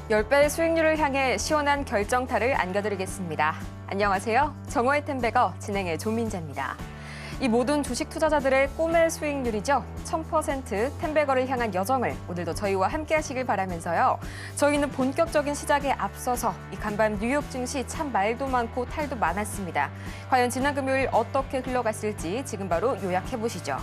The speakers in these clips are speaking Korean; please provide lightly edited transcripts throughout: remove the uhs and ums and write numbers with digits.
10배의 수익률을 향해 시원한 결정타를 안겨드리겠습니다. 안녕하세요. 정호의 템베거 진행의 조민재입니다. 이 모든 주식 투자자들의 꿈의 수익률이죠. 1000% 템베거를 향한 여정을 오늘도 저희와 함께 하시길 바라면서요. 저희는 본격적인 시작에 앞서서 이 간밤 뉴욕 증시 참 말도 많고 탈도 많았습니다. 과연 지난 금요일 어떻게 흘러갔을지 지금 바로 요약해보시죠.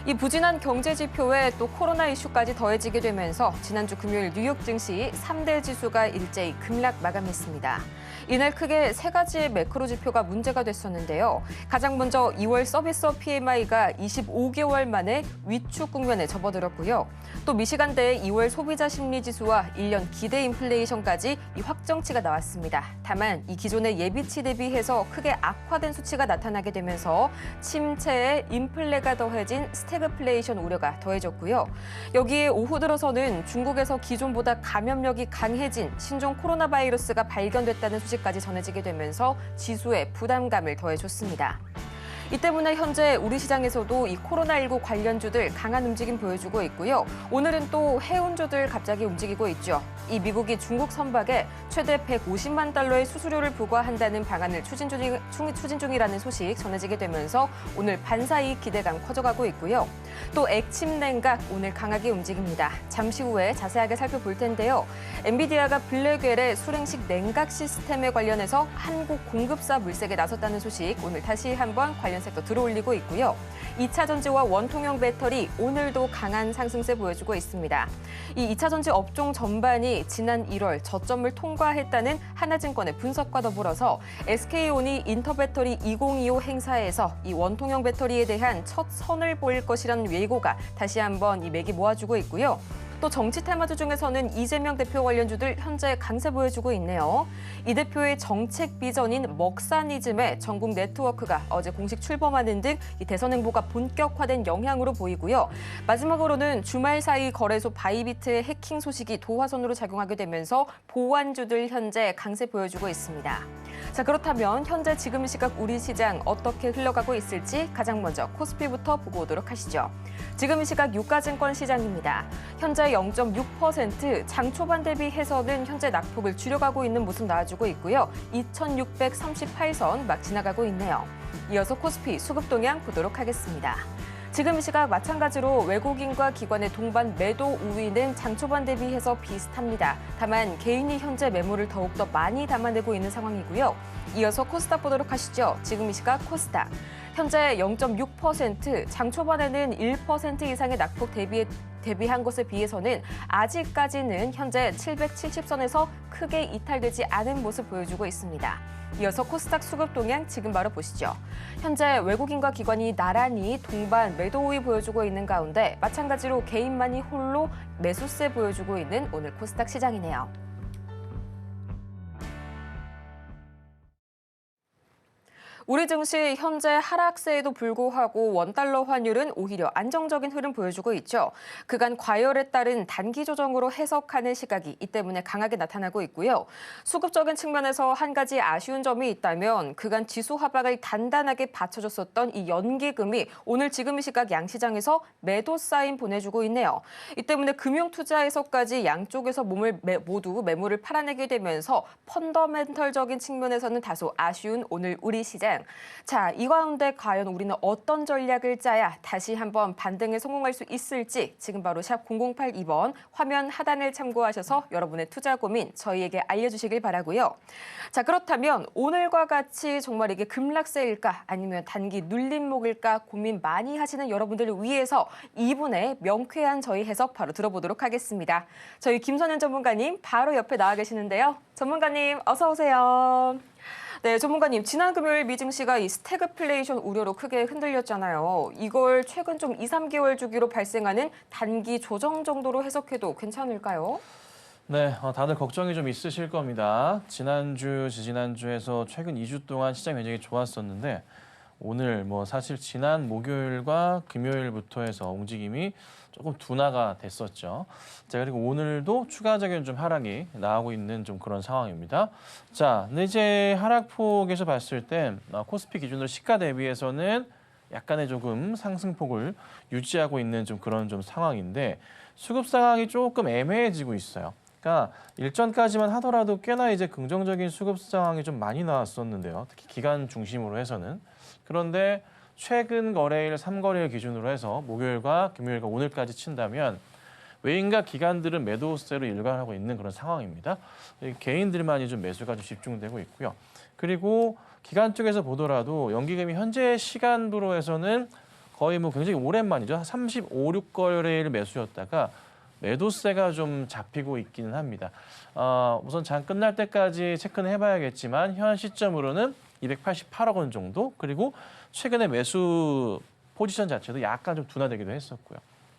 이 부진한 경제 지표에 또 코로나 이슈까지 더해지게 되면서 지난주 금요일 뉴욕 증시 3대 지수가 일제히 급락 마감했습니다. 이날 크게 세 가지의 매크로 지표가 문제가 됐었는데요. 가장 먼저 2월 서비스 PMI가 25개월 만에 위축 국면에 접어들었고요. 또 미시간대의 2월 소비자 심리 지수와 1년 기대 인플레이션까지 이 확정치가 나왔습니다. 다만 이 기존의 예비치 대비해서 크게 악화된 수치가 나타나게 되면서 침체에 인플레가 더해진 스태그플레이션 우려가 더해졌고요. 여기에 오후 들어서는 중국에서 기존보다 감염력이 강해진 신종 코로나 바이러스가 발견됐다는 소식까지 전해지게 되면서 지수에 부담감을 더해줬습니다. 이 때문에 현재 우리 시장에서도 이 코로나19 관련주들 강한 움직임 보여주고 있고요. 오늘은 또 해운주들 갑자기 움직이고 있죠. 이 미국이 중국 선박에 최대 150만 달러의 수수료를 부과한다는 방안을 추진 중이라는 소식 전해지게 되면서 오늘 반사이익 기대감 커져가고 있고요. 또 액침냉각 오늘 강하게 움직입니다. 잠시 후에 자세하게 살펴볼 텐데요. 엔비디아가 블랙웰의 수랭식 냉각 시스템에 관련해서 한국 공급사 물색에 나섰다는 소식 오늘 다시 한번 관련 섹터 들어올리고 있고요. 2차 전지와 원통형 배터리 오늘도 강한 상승세 보여주고 있습니다. 이 2차 전지 업종 전반이 지난 1월 저점을 통과했다는 하나증권의 분석과 더불어서 SK온이 인터배터리 2025 행사에서 이 원통형 배터리에 대한 첫 선을 보일 것이라는 예고가 다시 한번 이 맥이 모아주고 있고요. 또 정치 테마주 중에서는 이재명 대표 관련주들 현재 강세 보여주고 있네요. 이 대표의 정책 비전인 먹사니즘의 전국 네트워크가 어제 공식 출범하는 등 이 대선 행보가 본격화된 영향으로 보이고요. 마지막으로는 주말 사이 거래소 바이비트의 해킹 소식이 도화선으로 작용하게 되면서 보완주들 현재 강세 보여주고 있습니다. 자, 그렇다면 현재 지금 이 시각 우리 시장 어떻게 흘러가고 있을지 가장 먼저 코스피부터 보고 오도록 하시죠. 지금 이 시각 유가증권 시장입니다. 현재 0.6% 장 초반 대비해서는 현재 낙폭을 줄여가고 있는 모습 나와주고 있고요. 2638선 막 지나가고 있네요. 이어서 코스피 수급 동향 보도록 하겠습니다. 지금 이 시각 마찬가지로 외국인과 기관의 동반 매도 우위는 장 초반 대비해서 비슷합니다. 다만 개인이 현재 매물을 더욱더 많이 담아내고 있는 상황이고요. 이어서 코스닥 보도록 하시죠. 지금 이 시각 코스닥. 현재 0.6%, 장 초반에는 1% 이상의 낙폭 대비한 것에 비해서는 아직까지는 현재 770선에서 크게 이탈되지 않은 모습 보여주고 있습니다. 이어서 코스닥 수급 동향 지금 바로 보시죠. 현재 외국인과 기관이 나란히 동반 매도 우위 보여주고 있는 가운데 마찬가지로 개인만이 홀로 매수세 보여주고 있는 오늘 코스닥 시장이네요. 우리 증시 현재 하락세에도 불구하고 원달러 환율은 오히려 안정적인 흐름 보여주고 있죠. 그간 과열에 따른 단기 조정으로 해석하는 시각이 이 때문에 강하게 나타나고 있고요. 수급적인 측면에서 한 가지 아쉬운 점이 있다면 그간 지수 하락을 단단하게 받쳐줬었던 이 연기금이 오늘 지금 이 시각 양시장에서 매도 사인 보내주고 있네요. 이 때문에 금융투자에서까지 양쪽에서 모두 매물을 팔아내게 되면서 펀더멘털적인 측면에서는 다소 아쉬운 오늘 우리 시장. 자, 이 가운데 과연 우리는 어떤 전략을 짜야 다시 한번 반등에 성공할 수 있을지 지금 바로 샵 0082번 화면 하단을 참고하셔서 여러분의 투자 고민 저희에게 알려주시길 바라고요. 자, 그렇다면 오늘과 같이 정말 이게 급락세일까 아니면 단기 눌림목일까 고민 많이 하시는 여러분들을 위해서 2분의 명쾌한 저희 해석 바로 들어보도록 하겠습니다. 저희 김선현 전문가님 바로 옆에 나와 계시는데요. 전문가님 어서 오세요. 네, 전문가님, 지난 금요일 미증시가 이 스태그플레이션 우려로 크게 흔들렸잖아요. 이걸 최근 좀 2, 3개월 주기로 발생하는 단기 조정 정도로 해석해도 괜찮을까요? 네, 다들 걱정이 좀 있으실 겁니다. 지난주, 지지난주에서 최근 2주 동안 시장이 굉장히 좋았었는데 오늘 사실 지난 목요일과 금요일부터 해서 움직임이 조금 둔화가 됐었죠. 자, 그리고 오늘도 추가적인 좀 하락이 나오고 있는 좀 그런 상황입니다. 자, 근데 이제 하락폭에서 봤을 때 코스피 기준으로 시가 대비해서는 약간의 조금 상승폭을 유지하고 있는 좀 그런 좀 상황인데 수급 상황이 조금 애매해지고 있어요. 그러니까 일전까지만 하더라도 꽤나 이제 긍정적인 수급 상황이 좀 많이 나왔었는데요. 특히 기간 중심으로 해서는. 그런데 최근 거래일 3거래일 기준으로 해서 목요일과 금요일과 오늘까지 친다면 외인과 기관들은 매도세로 일관하고 있는 그런 상황입니다. 개인들만이 좀 매수가 좀 집중되고 있고요. 그리고 기관 쪽에서 보더라도 연기금이 현재 시간으로 해서는 거의 뭐 굉장히 오랜만이죠. 35, 6거래일 매수였다가 매도세가 좀 잡히고 있기는 합니다. 우선 장 끝날 때까지 체크는 해봐야겠지만 현 시점으로는 288억 원 정도, 그리고 최근에 매수 포지션 자체도 약간 좀 둔화되기도 했었고요.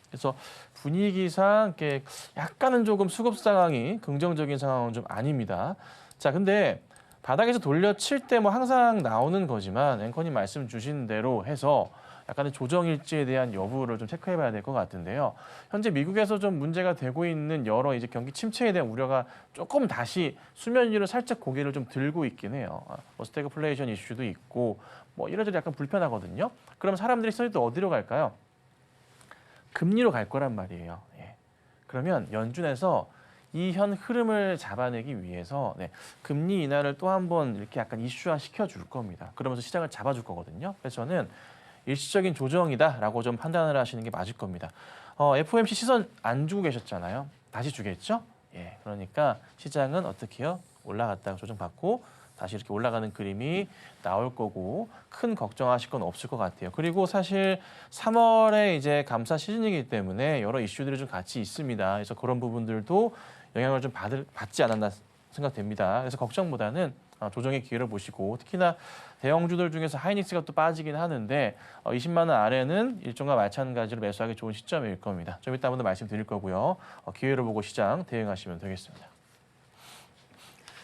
그래서 분위기상 이렇게 약간은 조금 수급 상황이 긍정적인 상황은 좀 아닙니다. 자, 근데 바닥에서 돌려칠 때 뭐 항상 나오는 거지만 앵커님 말씀 주신 대로 해서 약간의 조정 일지에 대한 여부를 좀 체크해봐야 될 것 같은데요. 현재 미국에서 좀 문제가 되고 있는 여러 이제 경기 침체에 대한 우려가 조금 다시 수면 위로 살짝 고개를 좀 들고 있긴 해요. 뭐 스태그플레이션 이슈도 있고 뭐 이래저래 약간 불편하거든요. 그럼 사람들이 손이 또 어디로 갈까요? 금리로 갈 거란 말이에요. 예. 그러면 연준에서 이 현 흐름을 잡아내기 위해서 금리 인하를 또 한 번 이렇게 약간 이슈화 시켜줄 겁니다. 그러면서 시장을 잡아줄 거거든요. 그래서 저는 일시적인 조정이다라고 좀 판단을 하시는 게 맞을 겁니다. FOMC 시선 안 주고 계셨잖아요. 다시 주겠죠? 예, 그러니까 시장은 어떻게 해요? 올라갔다가 조정받고 다시 이렇게 올라가는 그림이 나올 거고 큰 걱정하실 건 없을 것 같아요. 그리고 사실 3월에 이제 감사 시즌이기 때문에 여러 이슈들이 좀 같이 있습니다. 그래서 그런 부분들도 영향을 좀 받지 않았나 생각됩니다. 그래서 걱정보다는 조정의 기회를 보시고, 특히나 대형주들 중에서 하이닉스가 또 빠지긴 하는데 20만 원 아래는 일종과 마찬가지로 매수하기 좋은 시점일 겁니다. 좀 이따 한번 더 말씀드릴 거고요. 기회를 보고 시장 대응하시면 되겠습니다.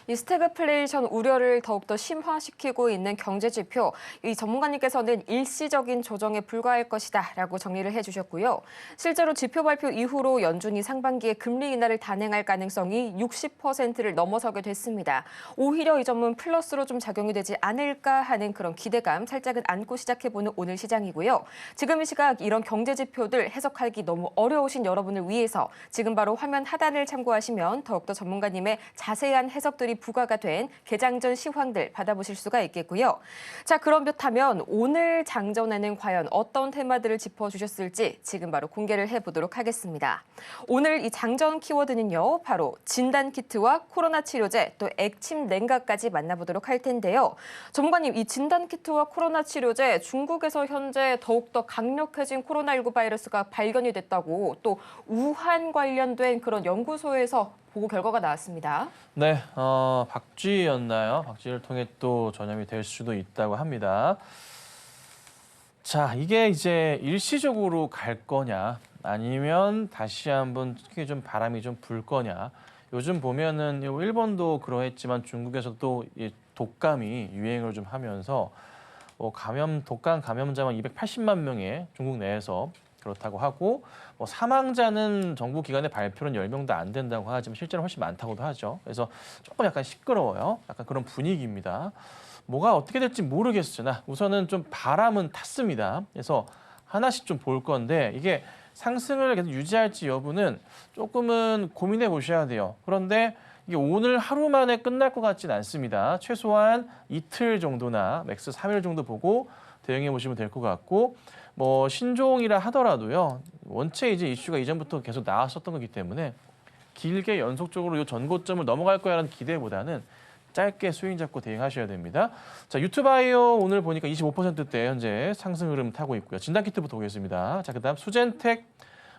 이 스태그플레이션 우려를 더욱더 심화시키고 있는 경제 지표, 이 전문가님께서는 일시적인 조정에 불과할 것이다라고 정리를 해주셨고요. 실제로 지표 발표 이후로 연준이 상반기에 금리 인하를 단행할 가능성이 60%를 넘어서게 됐습니다. 오히려 이 점은 플러스로 좀 작용이 되지 않을까 하는 그런 기대감 살짝은 안고 시작해보는 오늘 시장이고요. 지금 이 시각 이런 경제 지표들 해석하기 너무 어려우신 여러분을 위해서 지금 바로 화면 하단을 참고하시면 더욱더 전문가님의 자세한 해석들이 부과가 된 개장 전 시황들 받아보실 수가 있겠고요. 자, 그렇다면 오늘 장전에는 과연 어떤 테마들을 짚어주셨을지 지금 바로 공개를 해보도록 하겠습니다. 오늘 이 장전 키워드는요, 바로 진단키트와 코로나 치료제, 또 액침 냉각까지 만나보도록 할 텐데요. 전문가님, 이 진단키트와 코로나 치료제, 중국에서 현재 더욱더 강력해진 코로나19 바이러스가 발견이 됐다고, 또 우한 관련된 그런 연구소에서 보고 결과가 나왔습니다. 네, 박쥐였나요? 박쥐를 통해 또 전염이 될 수도 있다고 합니다. 자, 이게 이제 일시적으로 갈 거냐, 아니면 다시 한번 특히 좀 바람이 좀 불 거냐. 요즘 보면은 일본도 그러했지만 중국에서도 독감이 유행을 좀 하면서 독감 감염자만 280만 명의 중국 내에서 그렇다고 하고, 사망자는 정부 기관의 발표는 10명도 안 된다고 하지만 실제로 훨씬 많다고도 하죠. 그래서 조금 약간 시끄러워요. 약간 그런 분위기입니다. 뭐가 어떻게 될지 모르겠으나 우선은 좀 바람은 탔습니다. 그래서 하나씩 좀 볼 건데, 이게 상승을 계속 유지할지 여부는 조금은 고민해 보셔야 돼요. 그런데 이게 오늘 하루 만에 끝날 것 같지는 않습니다. 최소한 이틀 정도나 맥스 3일 정도 보고 대응해 보시면 될 것 같고, 신종이라 하더라도요, 원체 이제 이슈가 이전부터 계속 나왔었던 거기 때문에 길게 연속적으로 이 전고점을 넘어갈 거야라는 기대보다는 짧게 스윙 잡고 대응하셔야 됩니다. 자, 유튜바이오 오늘 보니까 25%대 현재 상승 흐름 타고 있고요. 진단키트부터 보겠습니다. 자, 그다음 수젠텍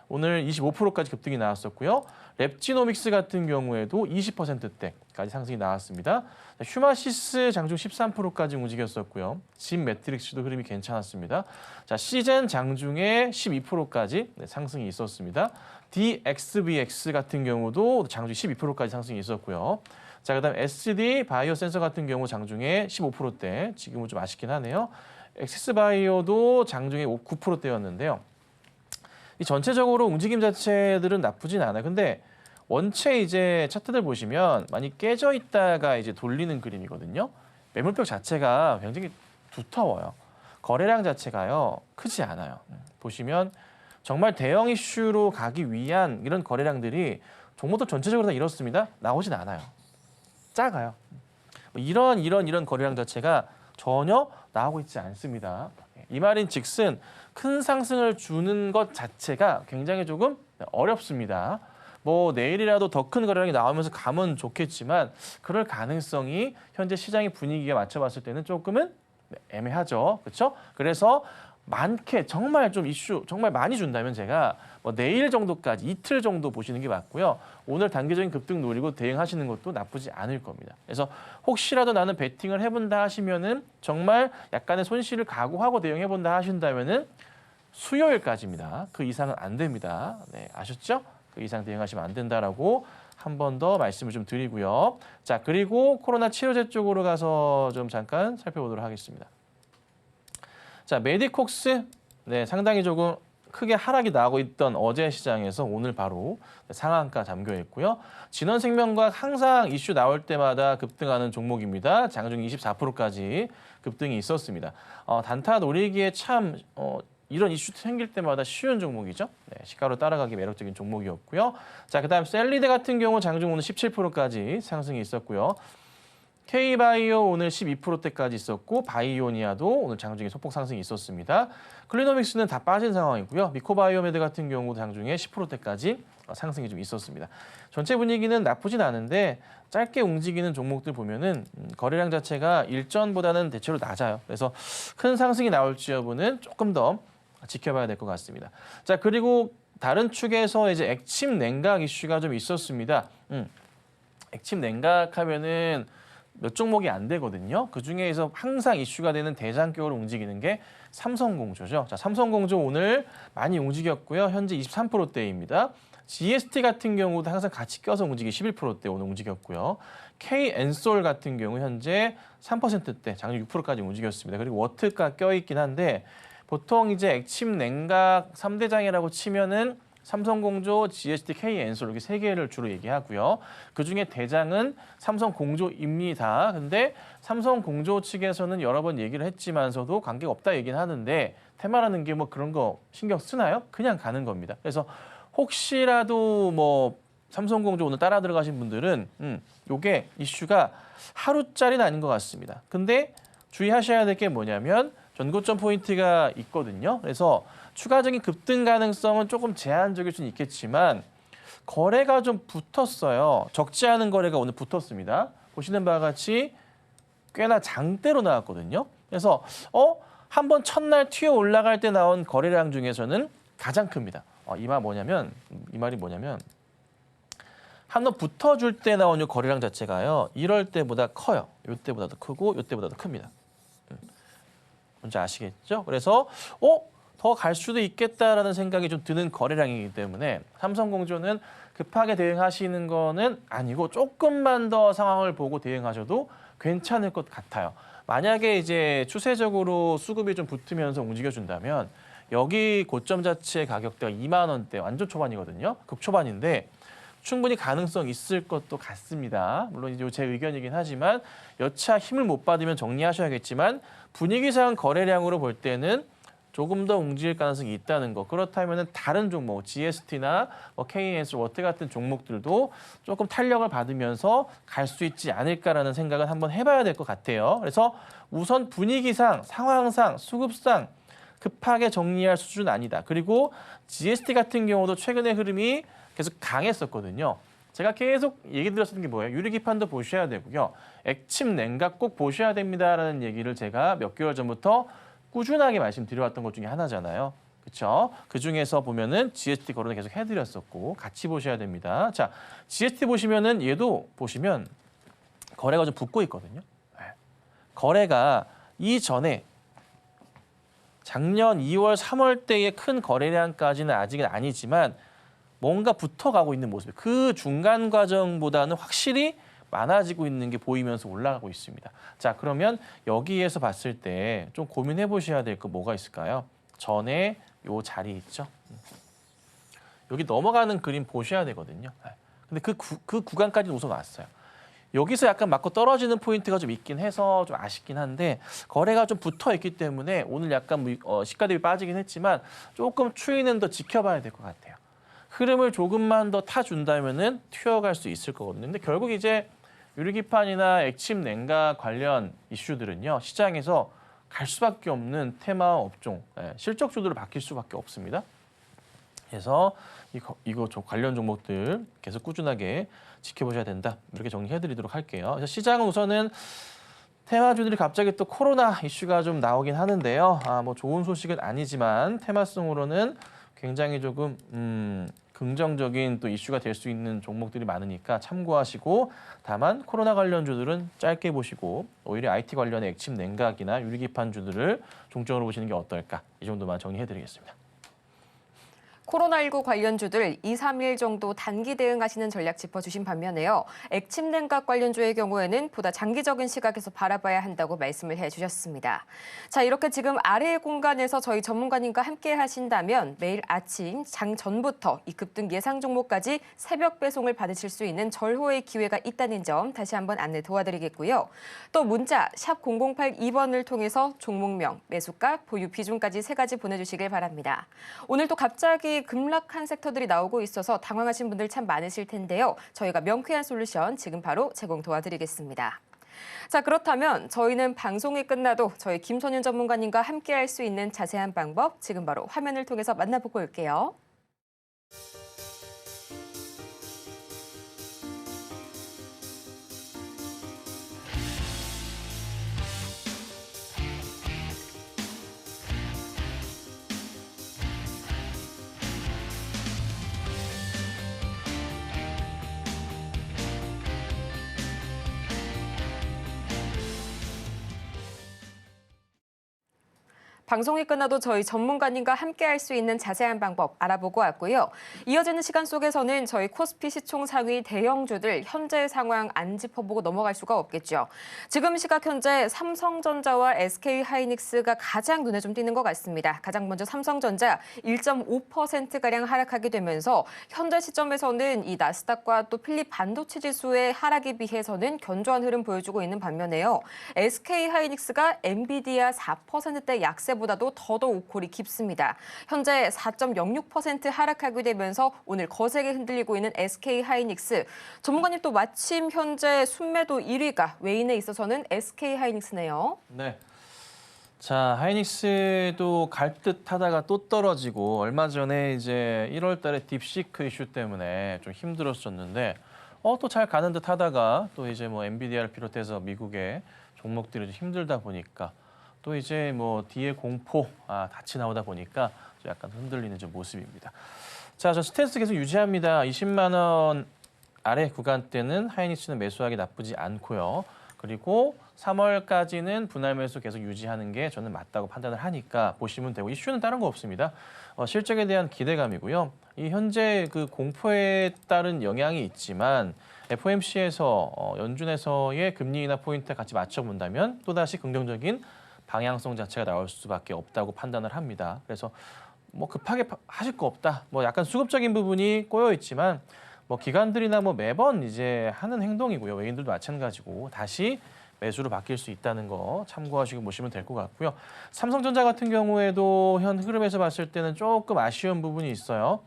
오늘 25%까지 급등이 나왔었고요. 랩지노믹스 같은 경우에도 20%대까지 상승이 나왔습니다. 휴마시스 장중 13%까지 움직였었고요. 진 매트릭스도 흐름이 괜찮았습니다. 자, 시젠 장중에 12%까지 상승이 있었습니다. DXBX 같은 경우도 장중 12%까지 상승이 있었고요. 자, 그다음 SD 바이오 센서 같은 경우 장중에 15%대, 지금은 좀 아쉽긴 하네요. 엑세스바이오도 장중에 9%대였는데요. 이 전체적으로 움직임 자체들은 나쁘진 않아요. 근데 원체 이제 차트들 보시면 많이 깨져 있다가 이제 돌리는 그림이거든요. 매물벽 자체가 굉장히 두터워요. 거래량 자체가요, 크지 않아요. 보시면 정말 대형 이슈로 가기 위한 이런 거래량들이 종목들 전체적으로 다 이렇습니다. 나오진 않아요. 작아요. 이런 거래량 자체가 전혀 나오고 있지 않습니다. 이 말인즉슨 큰 상승을 주는 것 자체가 굉장히 조금 어렵습니다. 뭐 내일이라도 더 큰 거래량이 나오면서 가면 좋겠지만 그럴 가능성이 현재 시장의 분위기에 맞춰봤을 때는 조금은 애매하죠. 그렇죠? 그래서 많게 정말 좀 이슈 정말 많이 준다면 제가 뭐 내일 정도까지 이틀 정도 보시는 게 맞고요. 오늘 단기적인 급등 노리고 대응하시는 것도 나쁘지 않을 겁니다. 그래서 혹시라도 나는 베팅을 해본다 하시면은 정말 약간의 손실을 각오하고 대응해본다 하신다면은 수요일까지입니다. 그 이상은 안 됩니다. 네, 아셨죠? 그 이상 대응하시면 안 된다라고 한 번 더 말씀을 좀 드리고요. 자, 그리고 코로나 치료제 쪽으로 가서 좀 잠깐 살펴보도록 하겠습니다. 자, 메디콕스 네, 상당히 조금 크게 하락이 나고 있던 어제 시장에서 오늘 바로 상한가 잠겨 있고요. 진원생명과학 항상 이슈 나올 때마다 급등하는 종목입니다. 장중 24%까지 급등이 있었습니다. 단타 노리기에 참 이런 이슈 생길 때마다 쉬운 종목이죠. 네, 시가로 따라가기 매력적인 종목이었고요. 자, 그다음 셀리드 같은 경우 장중 오늘 17%까지 상승이 있었고요. K바이오 오늘 12%대까지 있었고 바이오니아도 오늘 장중에 소폭 상승이 있었습니다. 클리노믹스는 다 빠진 상황이고요. 미코바이오메드 같은 경우도 장중에 10%대까지 상승이 좀 있었습니다. 전체 분위기는 나쁘진 않은데 짧게 움직이는 종목들 보면은 거래량 자체가 일전보다는 대체로 낮아요. 그래서 큰 상승이 나올지 여부는 조금 더 지켜봐야 될 것 같습니다. 자, 그리고 다른 축에서 이제 액침 냉각 이슈가 좀 있었습니다. 액침 냉각 하면은 몇 종목이 안 되거든요. 그 중에서 항상 이슈가 되는 대장격으로 움직이는 게 삼성공조죠. 자, 삼성공조 오늘 많이 움직였고요. 현재 23%대입니다. GST 같은 경우도 항상 같이 껴서 움직이 11%대 오늘 움직였고요. K엔솔 같은 경우 현재 3%대, 장중 6%까지 움직였습니다. 그리고 워트가 껴있긴 한데 보통 이제 액침 냉각 3대장이라고 치면은 삼성공조, GST, K엔솔 이렇게 세 개를 주로 얘기하고요. 그중에 대장은 삼성공조입니다. 근데 삼성공조 측에서는 여러 번 얘기를 했지만서도 관계가 없다 얘기는 하는데 테마라는 게 뭐 그런 거 신경 쓰나요? 그냥 가는 겁니다. 그래서 혹시라도 뭐 삼성공조 오늘 따라 들어가신 분들은 요게 이슈가 하루짜리는 아닌 것 같습니다. 근데 주의하셔야 될 게 뭐냐면 전고점 포인트가 있거든요. 그래서 추가적인 급등 가능성은 조금 제한적일 수는 있겠지만 거래가 좀 붙었어요. 적지 않은 거래가 오늘 붙었습니다. 보시는 바와 같이 꽤나 장대로 나왔거든요. 그래서 한번 첫날 튀어 올라갈 때 나온 거래량 중에서는 가장 큽니다. 이 말이 뭐냐면 한번 붙어줄 때 나온 이 거래량 자체가요. 이럴 때보다 커요. 이때보다 더 크고 이때보다 더 큽니다. 뭔지 아시겠죠? 그래서 더 갈 수도 있겠다라는 생각이 좀 드는 거래량이기 때문에 삼성공조는 급하게 대응하시는 거는 아니고 조금만 더 상황을 보고 대응하셔도 괜찮을 것 같아요. 만약에 이제 추세적으로 수급이 좀 붙으면서 움직여준다면 여기 고점 자체 가격대가 2만 원대 완전 초반이거든요. 극초반인데 충분히 가능성 있을 것도 같습니다. 물론 이제 제 의견이긴 하지만 여차 힘을 못 받으면 정리하셔야겠지만 분위기상 거래량으로 볼 때는 조금 더 움직일 가능성이 있다는 거. 그렇다면 다른 종목, GST나 KNS, 워트 같은 종목들도 조금 탄력을 받으면서 갈 수 있지 않을까라는 생각을 한번 해봐야 될 것 같아요. 그래서 우선 분위기상, 상황상, 수급상 급하게 정리할 수준은 아니다. 그리고 GST 같은 경우도 최근의 흐름이 계속 강했었거든요. 제가 계속 얘기 드렸었던 게 뭐예요? 유리기판도 보셔야 되고요. 액침 냉각 꼭 보셔야 됩니다라는 얘기를 제가 몇 개월 전부터 꾸준하게 말씀드려왔던 것 중에 하나잖아요. 그렇죠? 그중에서 보면은 GST 거론을 계속 해드렸었고 같이 보셔야 됩니다. 자, GST 보시면은 얘도 보시면 거래가 좀 붙고 있거든요. 거래가 이전에 작년 2월, 3월 때의 큰 거래량까지는 아직은 아니지만 뭔가 붙어가고 있는 모습. 그 중간 과정보다는 확실히 많아지고 있는 게 보이면서 올라가고 있습니다. 자, 그러면 여기에서 봤을 때 좀 고민해 보셔야 될 거 뭐가 있을까요? 전에 요 자리 있죠? 여기 넘어가는 그림 보셔야 되거든요. 근데 그 구간까지는 우선 왔어요. 여기서 약간 맞고 떨어지는 포인트가 좀 있긴 해서 좀 아쉽긴 한데 거래가 좀 붙어 있기 때문에 오늘 약간 시가 대비 빠지긴 했지만 조금 추이는 더 지켜봐야 될 것 같아요. 흐름을 조금만 더 타준다면은 튀어갈 수 있을 거거든요. 근데 결국 이제 유리기판이나 액침 냉각 관련 이슈들은요, 시장에서 갈 수밖에 없는 테마 업종, 실적 주도로 바뀔 수밖에 없습니다. 그래서 이거 관련 종목들 계속 꾸준하게 지켜보셔야 된다. 이렇게 정리해드리도록 할게요. 그래서 시장은 우선은 테마주들이 갑자기 또 코로나 이슈가 좀 나오긴 하는데요. 뭐 좋은 소식은 아니지만 테마성으로는 굉장히 조금 긍정적인 또 이슈가 될 수 있는 종목들이 많으니까 참고하시고, 다만 코로나 관련주들은 짧게 보시고 오히려 IT 관련의 액침 냉각이나 유리기판주들을 중점으로 보시는 게 어떨까, 이 정도만 정리해드리겠습니다. 코로나19 관련주들 2, 3일 정도 단기 대응하시는 전략 짚어주신 반면에요. 액침 냉각 관련주의 경우에는 보다 장기적인 시각에서 바라봐야 한다고 말씀을 해주셨습니다. 자, 이렇게 지금 아래의 공간에서 저희 전문가님과 함께 하신다면 매일 아침 장 전부터 이 급등 예상 종목까지 새벽 배송을 받으실 수 있는 절호의 기회가 있다는 점 다시 한번 안내 도와드리겠고요. 또 문자 샵 0082번을 통해서 종목명, 매수가, 보유 비중까지 3가지 보내주시길 바랍니다. 오늘 또 갑자기 급락한 섹터들이 나오고 있어서 당황하신 분들 참 많으실 텐데요. 저희가 명쾌한 솔루션 지금 바로 제공 도와드리겠습니다. 자, 그렇다면 저희는 방송이 끝나도 저희 김선윤 전문가님과 함께할 수 있는 자세한 방법 지금 바로 화면을 통해서 만나보고 올게요. 방송이 끝나도 저희 전문가님과 함께할 수 있는 자세한 방법 알아보고 왔고요. 이어지는 시간 속에서는 저희 코스피 시총 상위 대형주들 현재 상황 안 짚어보고 넘어갈 수가 없겠죠. 지금 시각 현재 삼성전자와 SK하이닉스가 가장 눈에 좀 띄는 것 같습니다. 가장 먼저 삼성전자 1.5%가량 하락하게 되면서 현재 시점에서는 이 나스닥과 또 필립 반도체 지수의 하락에 비해서는 견조한 흐름 보여주고 있는 반면에요. SK하이닉스가 엔비디아 4%대 약세 보다도 더더욱 골이 깊습니다. 현재 4.06% 하락하게 되면서 오늘 거세게 흔들리고 있는 SK하이닉스. 전문가님 또 마침 현재 순매도 1위가 외인에 있어서는 SK하이닉스네요. 네. 자, 하이닉스도 갈 듯 하다가 또 떨어지고, 얼마 전에 이제 1월 달에 딥시크 이슈 때문에 좀 힘들었었는데 또 잘 가는 듯 하다가 또 이제 뭐 엔비디아를 비롯해서 미국의 종목들이 좀 힘들다 보니까 또 이제 뭐 뒤에 공포 같이 나오다 보니까 좀 약간 흔들리는 좀 모습입니다. 자, 저 스탠스 계속 유지합니다. 20만 원 아래 구간대는 하이닉스는 매수하기 나쁘지 않고요. 그리고 3월까지는 분할 매수 계속 유지하는 게 저는 맞다고 판단을 하니까 보시면 되고, 이슈는 다른 거 없습니다. 실적에 대한 기대감이고요. 이 현재 그 공포에 따른 영향이 있지만 FOMC에서 연준에서의 금리 인하 포인트 같이 맞춰본다면 또다시 긍정적인 방향성 자체가 나올 수밖에 없다고 판단을 합니다. 그래서 뭐 급하게 하실 거 없다. 뭐 약간 수급적인 부분이 꼬여 있지만 뭐 기관들이나 뭐 매번 이제 하는 행동이고요. 외인들도 마찬가지고 다시 매수로 바뀔 수 있다는 거 참고하시고 보시면 될 것 같고요. 삼성전자 같은 경우에도 현 흐름에서 봤을 때는 조금 아쉬운 부분이 있어요.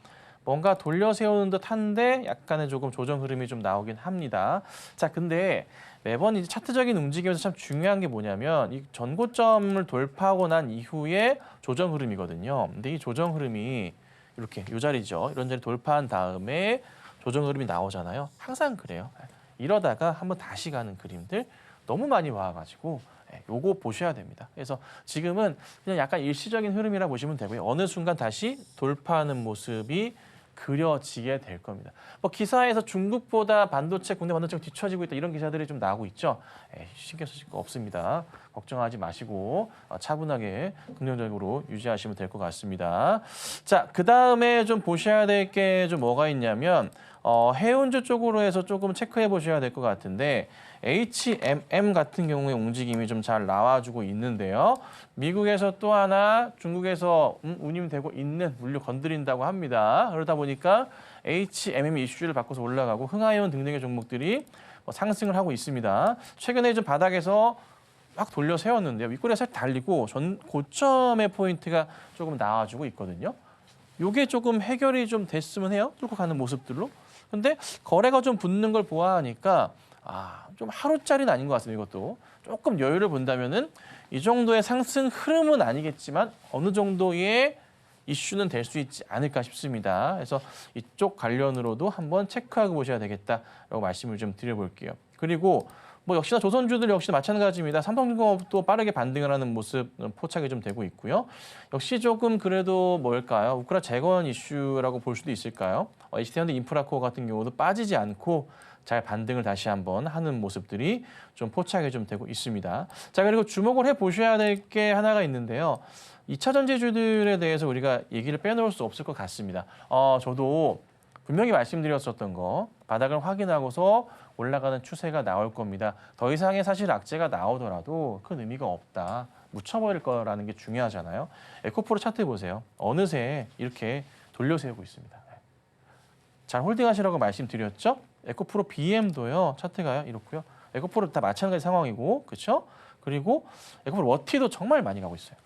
뭔가 돌려 세우는 듯 한데 약간의 조금 조정 흐름이 좀 나오긴 합니다. 자, 근데 매번 이제 차트적인 움직임에서 참 중요한 게 뭐냐면 이 전고점을 돌파하고 난 이후에 조정 흐름이거든요. 근데 이 조정 흐름이 이렇게 이 자리죠. 이런 자리 돌파한 다음에 조정 흐름이 나오잖아요. 항상 그래요. 이러다가 한번 다시 가는 그림들 너무 많이 와가지고 요거 보셔야 됩니다. 그래서 지금은 그냥 약간 일시적인 흐름이라 보시면 되고요. 어느 순간 다시 돌파하는 모습이 그려지게 될 겁니다. 뭐 기사에서 중국보다 국내 반도체가 뒤처지고 있다 이런 기사들이 좀 나오고 있죠. 신경 쓰실 거 없습니다. 걱정하지 마시고 차분하게 긍정적으로 유지하시면 될 것 같습니다. 자, 그 다음에 좀 보셔야 될 게 좀 뭐가 있냐면 해운주 쪽으로 해서 조금 체크해 보셔야 될 것 같은데 HMM 같은 경우에 움직임이 좀 잘 나와주고 있는데요. 미국에서 또 하나 중국에서 운임되고 있는 물류 건드린다고 합니다. 그러다 보니까 HMM 이슈를 바꿔서 올라가고 흥하이온 등등의 종목들이 상승을 하고 있습니다. 최근에 좀 바닥에서 막 돌려 세웠는데요. 윗꼬리가 살짝 달리고 전 고점의 포인트가 조금 나와주고 있거든요. 요게 조금 해결이 좀 됐으면 해요. 뚫고 가는 모습들로. 근데 거래가 좀 붙는 걸 보아하니까 좀 하루짜리는 아닌 것 같습니다. 이것도 조금 여유를 본다면은 이 정도의 상승 흐름은 아니겠지만 어느 정도의 이슈는 될 수 있지 않을까 싶습니다. 그래서 이쪽 관련으로도 한번 체크하고 보셔야 되겠다라고 말씀을 좀 드려볼게요. 그리고 뭐 역시나 조선주들 역시 마찬가지입니다. 삼성중공업도 빠르게 반등을 하는 모습 포착이 좀 되고 있고요. 역시 조금 그래도 뭘까요? 우크라 재건 이슈라고 볼 수도 있을까요? HT현대 인프라코어 같은 경우도 빠지지 않고 잘 반등을 다시 한번 하는 모습들이 좀 포착이 좀 되고 있습니다. 자, 그리고 주목을 해보셔야 될 게 하나가 있는데요. 2차 전지주들에 대해서 우리가 얘기를 빼놓을 수 없을 것 같습니다. 저도 분명히 말씀드렸었던 거 바닥을 확인하고서 올라가는 추세가 나올 겁니다. 더 이상의 사실 악재가 나오더라도 큰 의미가 없다. 묻혀버릴 거라는 게 중요하잖아요. 에코프로 차트 보세요. 어느새 이렇게 돌려세우고 있습니다. 잘 홀딩하시라고 말씀드렸죠? 에코프로 BM도요. 차트가요. 이렇고요. 에코프로 다 마찬가지 상황이고, 그렇죠? 그리고 에코프로 워티도 정말 많이 가고 있어요.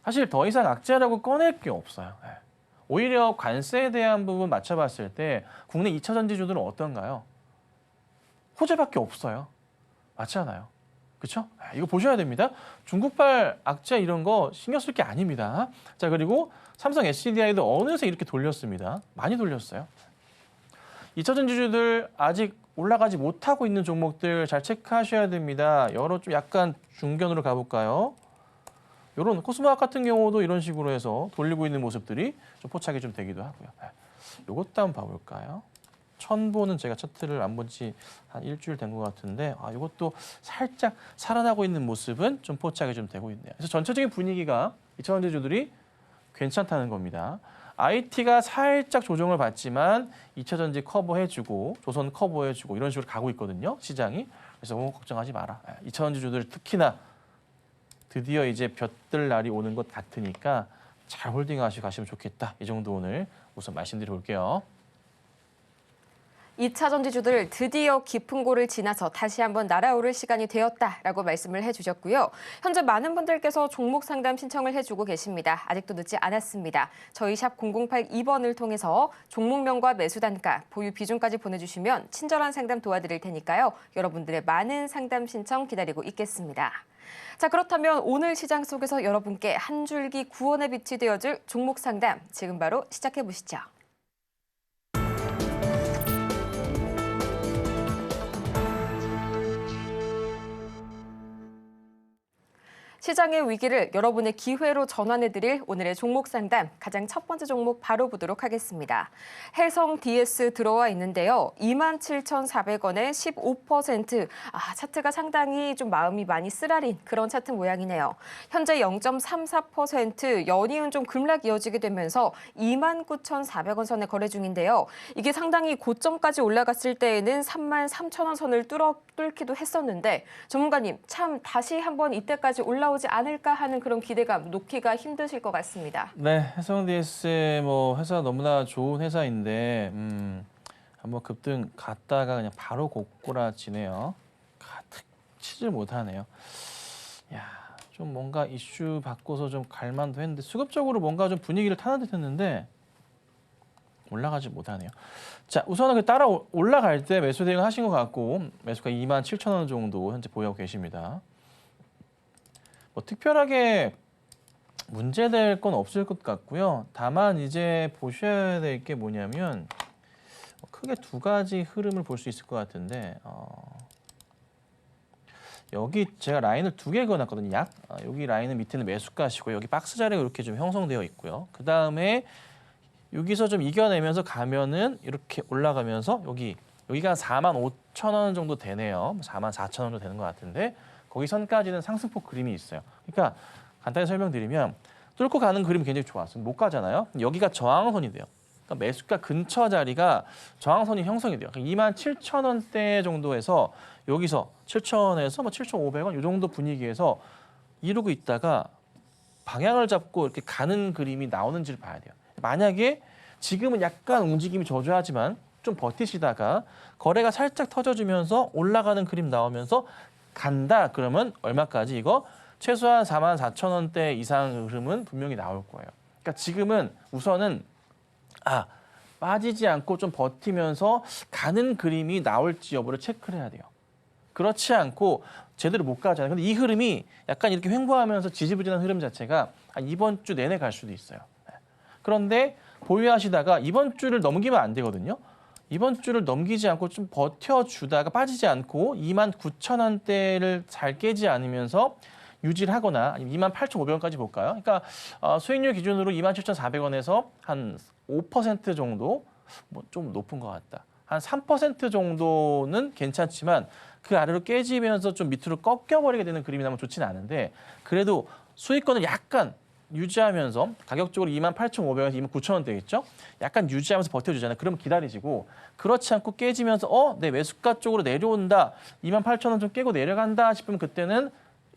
사실 더 이상 악재라고 꺼낼 게 없어요. 오히려 관세에 대한 부분 맞춰봤을 때 국내 2차 전지주들은 어떤가요? 호재밖에 없어요. 맞잖아요. 그렇죠? 이거 보셔야 됩니다. 중국발 악재 이런 거 신경 쓸 게 아닙니다. 자, 그리고 삼성 SDI도 어느새 이렇게 돌렸습니다. 많이 돌렸어요. 2차 전지주들 아직 올라가지 못하고 있는 종목들 잘 체크하셔야 됩니다. 여러 좀 약간 중견으로 가볼까요? 이런 코스모학 같은 경우도 이런 식으로 해서 돌리고 있는 모습들이 좀 포착이 좀 되기도 하고요. 이것도 한번 봐볼까요? 천보는 제가 차트를 안 본 지 한 일주일 된 것 같은데 이것도 살짝 살아나고 있는 모습은 좀 포착이 좀 되고 있네요. 그래서 전체적인 분위기가 2차 전지주들이 괜찮다는 겁니다. IT가 살짝 조정을 받지만 2차 전지 커버해주고 조선 커버해주고 이런 식으로 가고 있거든요. 시장이. 그래서 걱정하지 마라. 2차 전지주들 특히나 드디어 이제 볕들 날이 오는 것 같으니까 잘 홀딩하시고 가시면 좋겠다. 이 정도 오늘 우선 말씀드려 볼게요. 2차 전지주들 드디어 깊은 골을 지나서 다시 한번 날아오를 시간이 되었다라고 말씀을 해주셨고요. 현재 많은 분들께서 종목 상담 신청을 해주고 계십니다. 아직도 늦지 않았습니다. 저희 샵 0082번을 통해서 종목명과 매수 단가, 보유 비중까지 보내주시면 친절한 상담 도와드릴 테니까요. 여러분들의 많은 상담 신청 기다리고 있겠습니다. 자, 그렇다면 오늘 시장 속에서 여러분께 한 줄기 구원의 빛이 되어줄 종목 상담 지금 바로 시작해 보시죠. 시장의 위기를 여러분의 기회로 전환해드릴 오늘의 종목 상담, 가장 첫 번째 종목 바로 보도록 하겠습니다. 해성 DS 들어와 있는데요. 27,400원에 15%. 차트가 상당히 좀 마음이 많이 쓰라린 그런 차트 모양이네요. 현재 0.34%, 연이은 좀 급락 이어지게 되면서 29,400원 선에 거래 중인데요. 이게 상당히 고점까지 올라갔을 때에는 33,000원 선을 뚫기도 했었는데 전문가님, 참 다시 한번 이때까지 올라오지 않을까 하는 그런 기대감 놓기가 힘드실 것 같습니다. 네, 해성 DS 뭐 회사 너무나 좋은 회사인데 한번 급등 갔다가 그냥 바로 고꾸라지네요. 가득 치질 못하네요. 야, 좀 뭔가 이슈 바꿔서 좀 갈만도 했는데 수급적으로 뭔가 좀 분위기를 타는 듯했는데 올라가지 못하네요. 자, 우선은 따라 올라갈 때 매수 대응 하신 것 같고 매수가 27,000원 정도 현재 보유하고 계십니다. 뭐 특별하게 문제될 건 없을 것 같고요. 다만 이제 보셔야 될 게 뭐냐면 크게 두 가지 흐름을 볼 수 있을 것 같은데 여기 제가 라인을 두 개 그어놨거든요. 여기 라인은 밑에는 매수가시고 여기 박스 자리가 이렇게 좀 형성되어 있고요. 그 다음에 여기서 좀 이겨내면서 가면은 이렇게 올라가면서 여기가 45,000원 정도 되네요. 44,000원 정도 되는 것 같은데 거기 선까지는 상승폭 그림이 있어요. 그러니까 간단히 설명드리면 뚫고 가는 그림이 굉장히 좋았어요. 못 가잖아요. 여기가 저항선이 돼요. 그러니까 매수가 근처 자리가 저항선이 형성이 돼요. 27,000원대 정도에서 여기서 7,000원에서 뭐 7,500원 이 정도 분위기에서 이루고 있다가 방향을 잡고 이렇게 가는 그림이 나오는지를 봐야 돼요. 만약에 지금은 약간 움직임이 저조하지만 좀 버티시다가 거래가 살짝 터져주면서 올라가는 그림 나오면서 간다 그러면 얼마까지 이거 최소한 44,000원대 이상 흐름은 분명히 나올 거예요. 그러니까 지금은 우선은 빠지지 않고 좀 버티면서 가는 그림이 나올지 여부를 체크를 해야 돼요. 그렇지 않고 제대로 못 가잖아요. 근데 이 흐름이 약간 이렇게 횡보하면서 지지부진한 흐름 자체가 이번 주 내내 갈 수도 있어요. 그런데 보유하시다가 이번 주를 넘기면 안 되거든요. 이번 주를 넘기지 않고 좀 버텨주다가 빠지지 않고 29,000원대를 잘 깨지 않으면서 유지를 하거나 아니면 28,500원까지 볼까요? 그러니까 수익률 기준으로 27,400원에서 한 5% 정도 뭐 좀 높은 것 같다. 한 3% 정도는 괜찮지만 그 아래로 깨지면서 좀 밑으로 꺾여버리게 되는 그림이 나면 좋지는 않은데 그래도 수익권을 약간 유지하면서 가격적으로 28,500원에서 29,000원대겠죠? 약간 유지하면서 버텨주잖아요. 그러면 기다리시고 그렇지 않고 깨지면서 내 매수가 쪽으로 내려온다. 28,000원 좀 깨고 내려간다 싶으면 그때는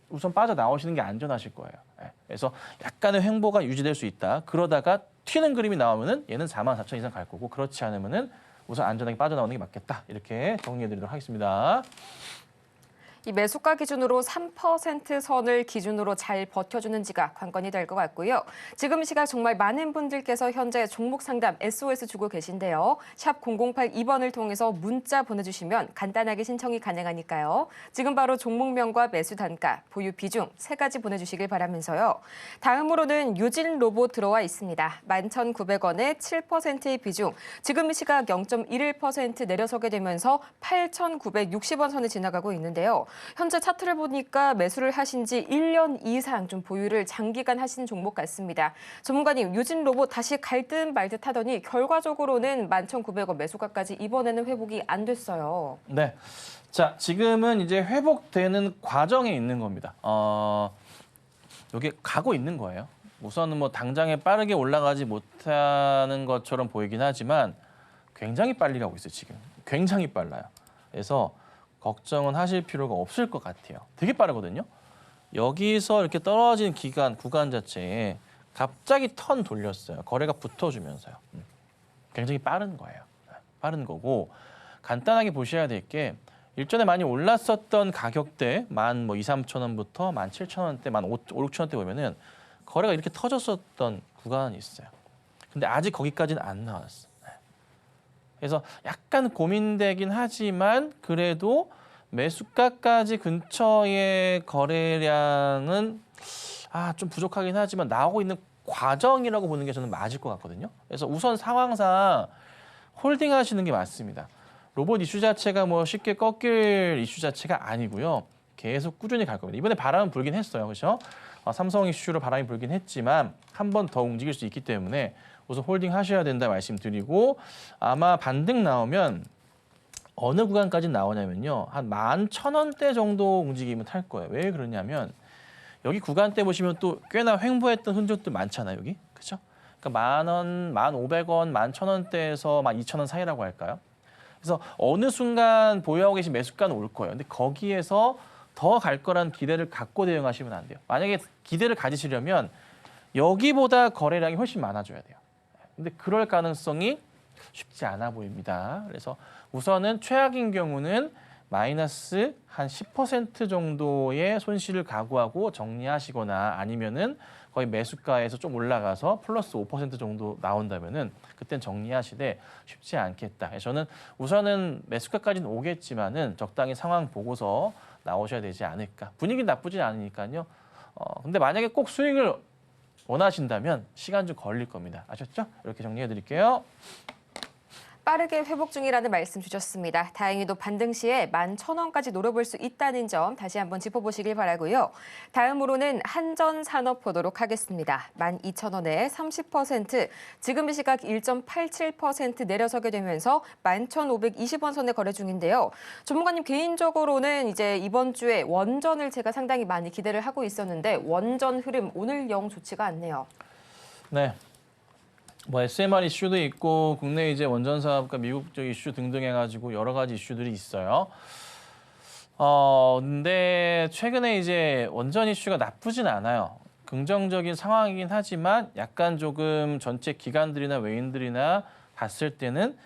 우선 빠져나오시는 게 안전하실 거예요. 그래서 약간의 횡보가 유지될 수 있다. 그러다가 튀는 그림이 나오면은 얘는 44,000 이상 갈 거고 그렇지 않으면은 우선 안전하게 빠져나오는 게 맞겠다. 이렇게 정리해드리도록 하겠습니다. 이 매수가 기준으로 3% 선을 기준으로 잘 버텨주는지가 관건이 될 것 같고요. 지금 이 시각 정말 많은 분들께서 현재 종목 상담 SOS 주고 계신데요. 샵 0082번을 통해서 문자 보내주시면 간단하게 신청이 가능하니까요. 지금 바로 종목명과 매수 단가, 보유 비중 3가지 보내주시길 바라면서요. 다음으로는 유진 로봇 들어와 있습니다. 11,900원의 7%의 비중, 지금 이 시각 0.11% 내려서게 되면서 8,960원 선을 지나가고 있는데요. 현재 차트를 보니까 매수를 하신 지 1년 이상 좀 보유를 장기간 하신 종목 같습니다. 전문가님, 유진 로봇 다시 갈 듯 말 듯 하더니 결과적으로는 11,900원 매수가까지 이번에는 회복이 안 됐어요. 네. 자, 지금은 이제 회복되는 과정에 있는 겁니다. 여기 가고 있는 거예요. 우선은 뭐 당장에 빠르게 올라가지 못하는 것처럼 보이긴 하지만 굉장히 빨리 가고 있어요, 지금. 굉장히 빨라요. 그래서 걱정은 하실 필요가 없을 것 같아요. 되게 빠르거든요. 여기서 이렇게 떨어진 구간 자체에 갑자기 턴 돌렸어요. 거래가 붙어주면서요. 굉장히 빠른 거예요. 빠른 거고 간단하게 보셔야 될 게 일전에 많이 올랐었던 가격대 12,000~13,000원부터 17,000원대, 15,000~16,000원대 보면은 거래가 이렇게 터졌었던 구간이 있어요. 근데 아직 거기까지는 안 나왔어요. 그래서 약간 고민되긴 하지만 그래도 매수가까지 근처의 거래량은 좀 부족하긴 하지만 나오고 있는 과정이라고 보는 게 저는 맞을 것 같거든요. 그래서 우선 상황상 홀딩 하시는 게 맞습니다. 로봇 이슈 자체가 뭐 쉽게 꺾일 이슈 자체가 아니고요. 계속 꾸준히 갈 겁니다. 이번에 바람은 불긴 했어요. 그렇죠? 삼성 이슈로 바람이 불긴 했지만 한 번 더 움직일 수 있기 때문에 우선 홀딩 하셔야 된다 말씀드리고 아마 반등 나오면 어느 구간까지 나오냐면요. 한 11,000원대 정도 움직이면 탈 거예요. 왜 그러냐면 여기 구간대 보시면 또 꽤나 횡보했던 흔적도 많잖아요. 여기. 그렇죠? 그러니까 10,000원, 1,500원, 11,000원대에서 12,000원 사이라고 할까요? 그래서 어느 순간 보유하고 계신 매수가는 올 거예요. 근데 거기에서 더 갈 거란 기대를 갖고 대응하시면 안 돼요. 만약에 기대를 가지시려면 여기보다 거래량이 훨씬 많아져야 돼요. 근데 그럴 가능성이 쉽지 않아 보입니다. 그래서 우선은 최악인 경우는 마이너스 한 10% 정도의 손실을 각오하고 정리하시거나 아니면은 거의 매수가에서 좀 올라가서 플러스 5% 정도 나온다면은 그땐 정리하시되 쉽지 않겠다. 그래서 저는 우선은 매수가까지는 오겠지만은 적당히 상황 보고서 나오셔야 되지 않을까. 분위기 나쁘진 않으니까요. 근데 만약에 꼭 수익을 원하신다면 시간 좀 걸릴 겁니다. 아셨죠? 이렇게 정리해 드릴게요. 빠르게 회복 중이라는 말씀 주셨습니다. 다행히도 반등 시에 11,000원까지 노려볼 수 있다는 점 다시 한번 짚어보시길 바라고요. 다음으로는 한전산업 보도록 하겠습니다. 12,000원에 30%, 지금 이 시각 1.87% 내려서게 되면서 11,520원 선에 거래 중인데요. 전문가님 개인적으로는 이제 이번 주에 원전을 제가 상당히 많이 기대를 하고 있었는데 원전 흐름 오늘 영 좋지가 않네요. 네. 뭐 SMR 이슈도 있고 국내 이제 원전 사업과 미국적 이슈 등등 해가지고 여러 가지 이슈들이 있어요. 근데 최근에 이제 원전 이슈가 나쁘진 않아요. 긍정적인 상황이긴 하지만 약간 조금 전체 기관들이나 외인들이나 봤을 때는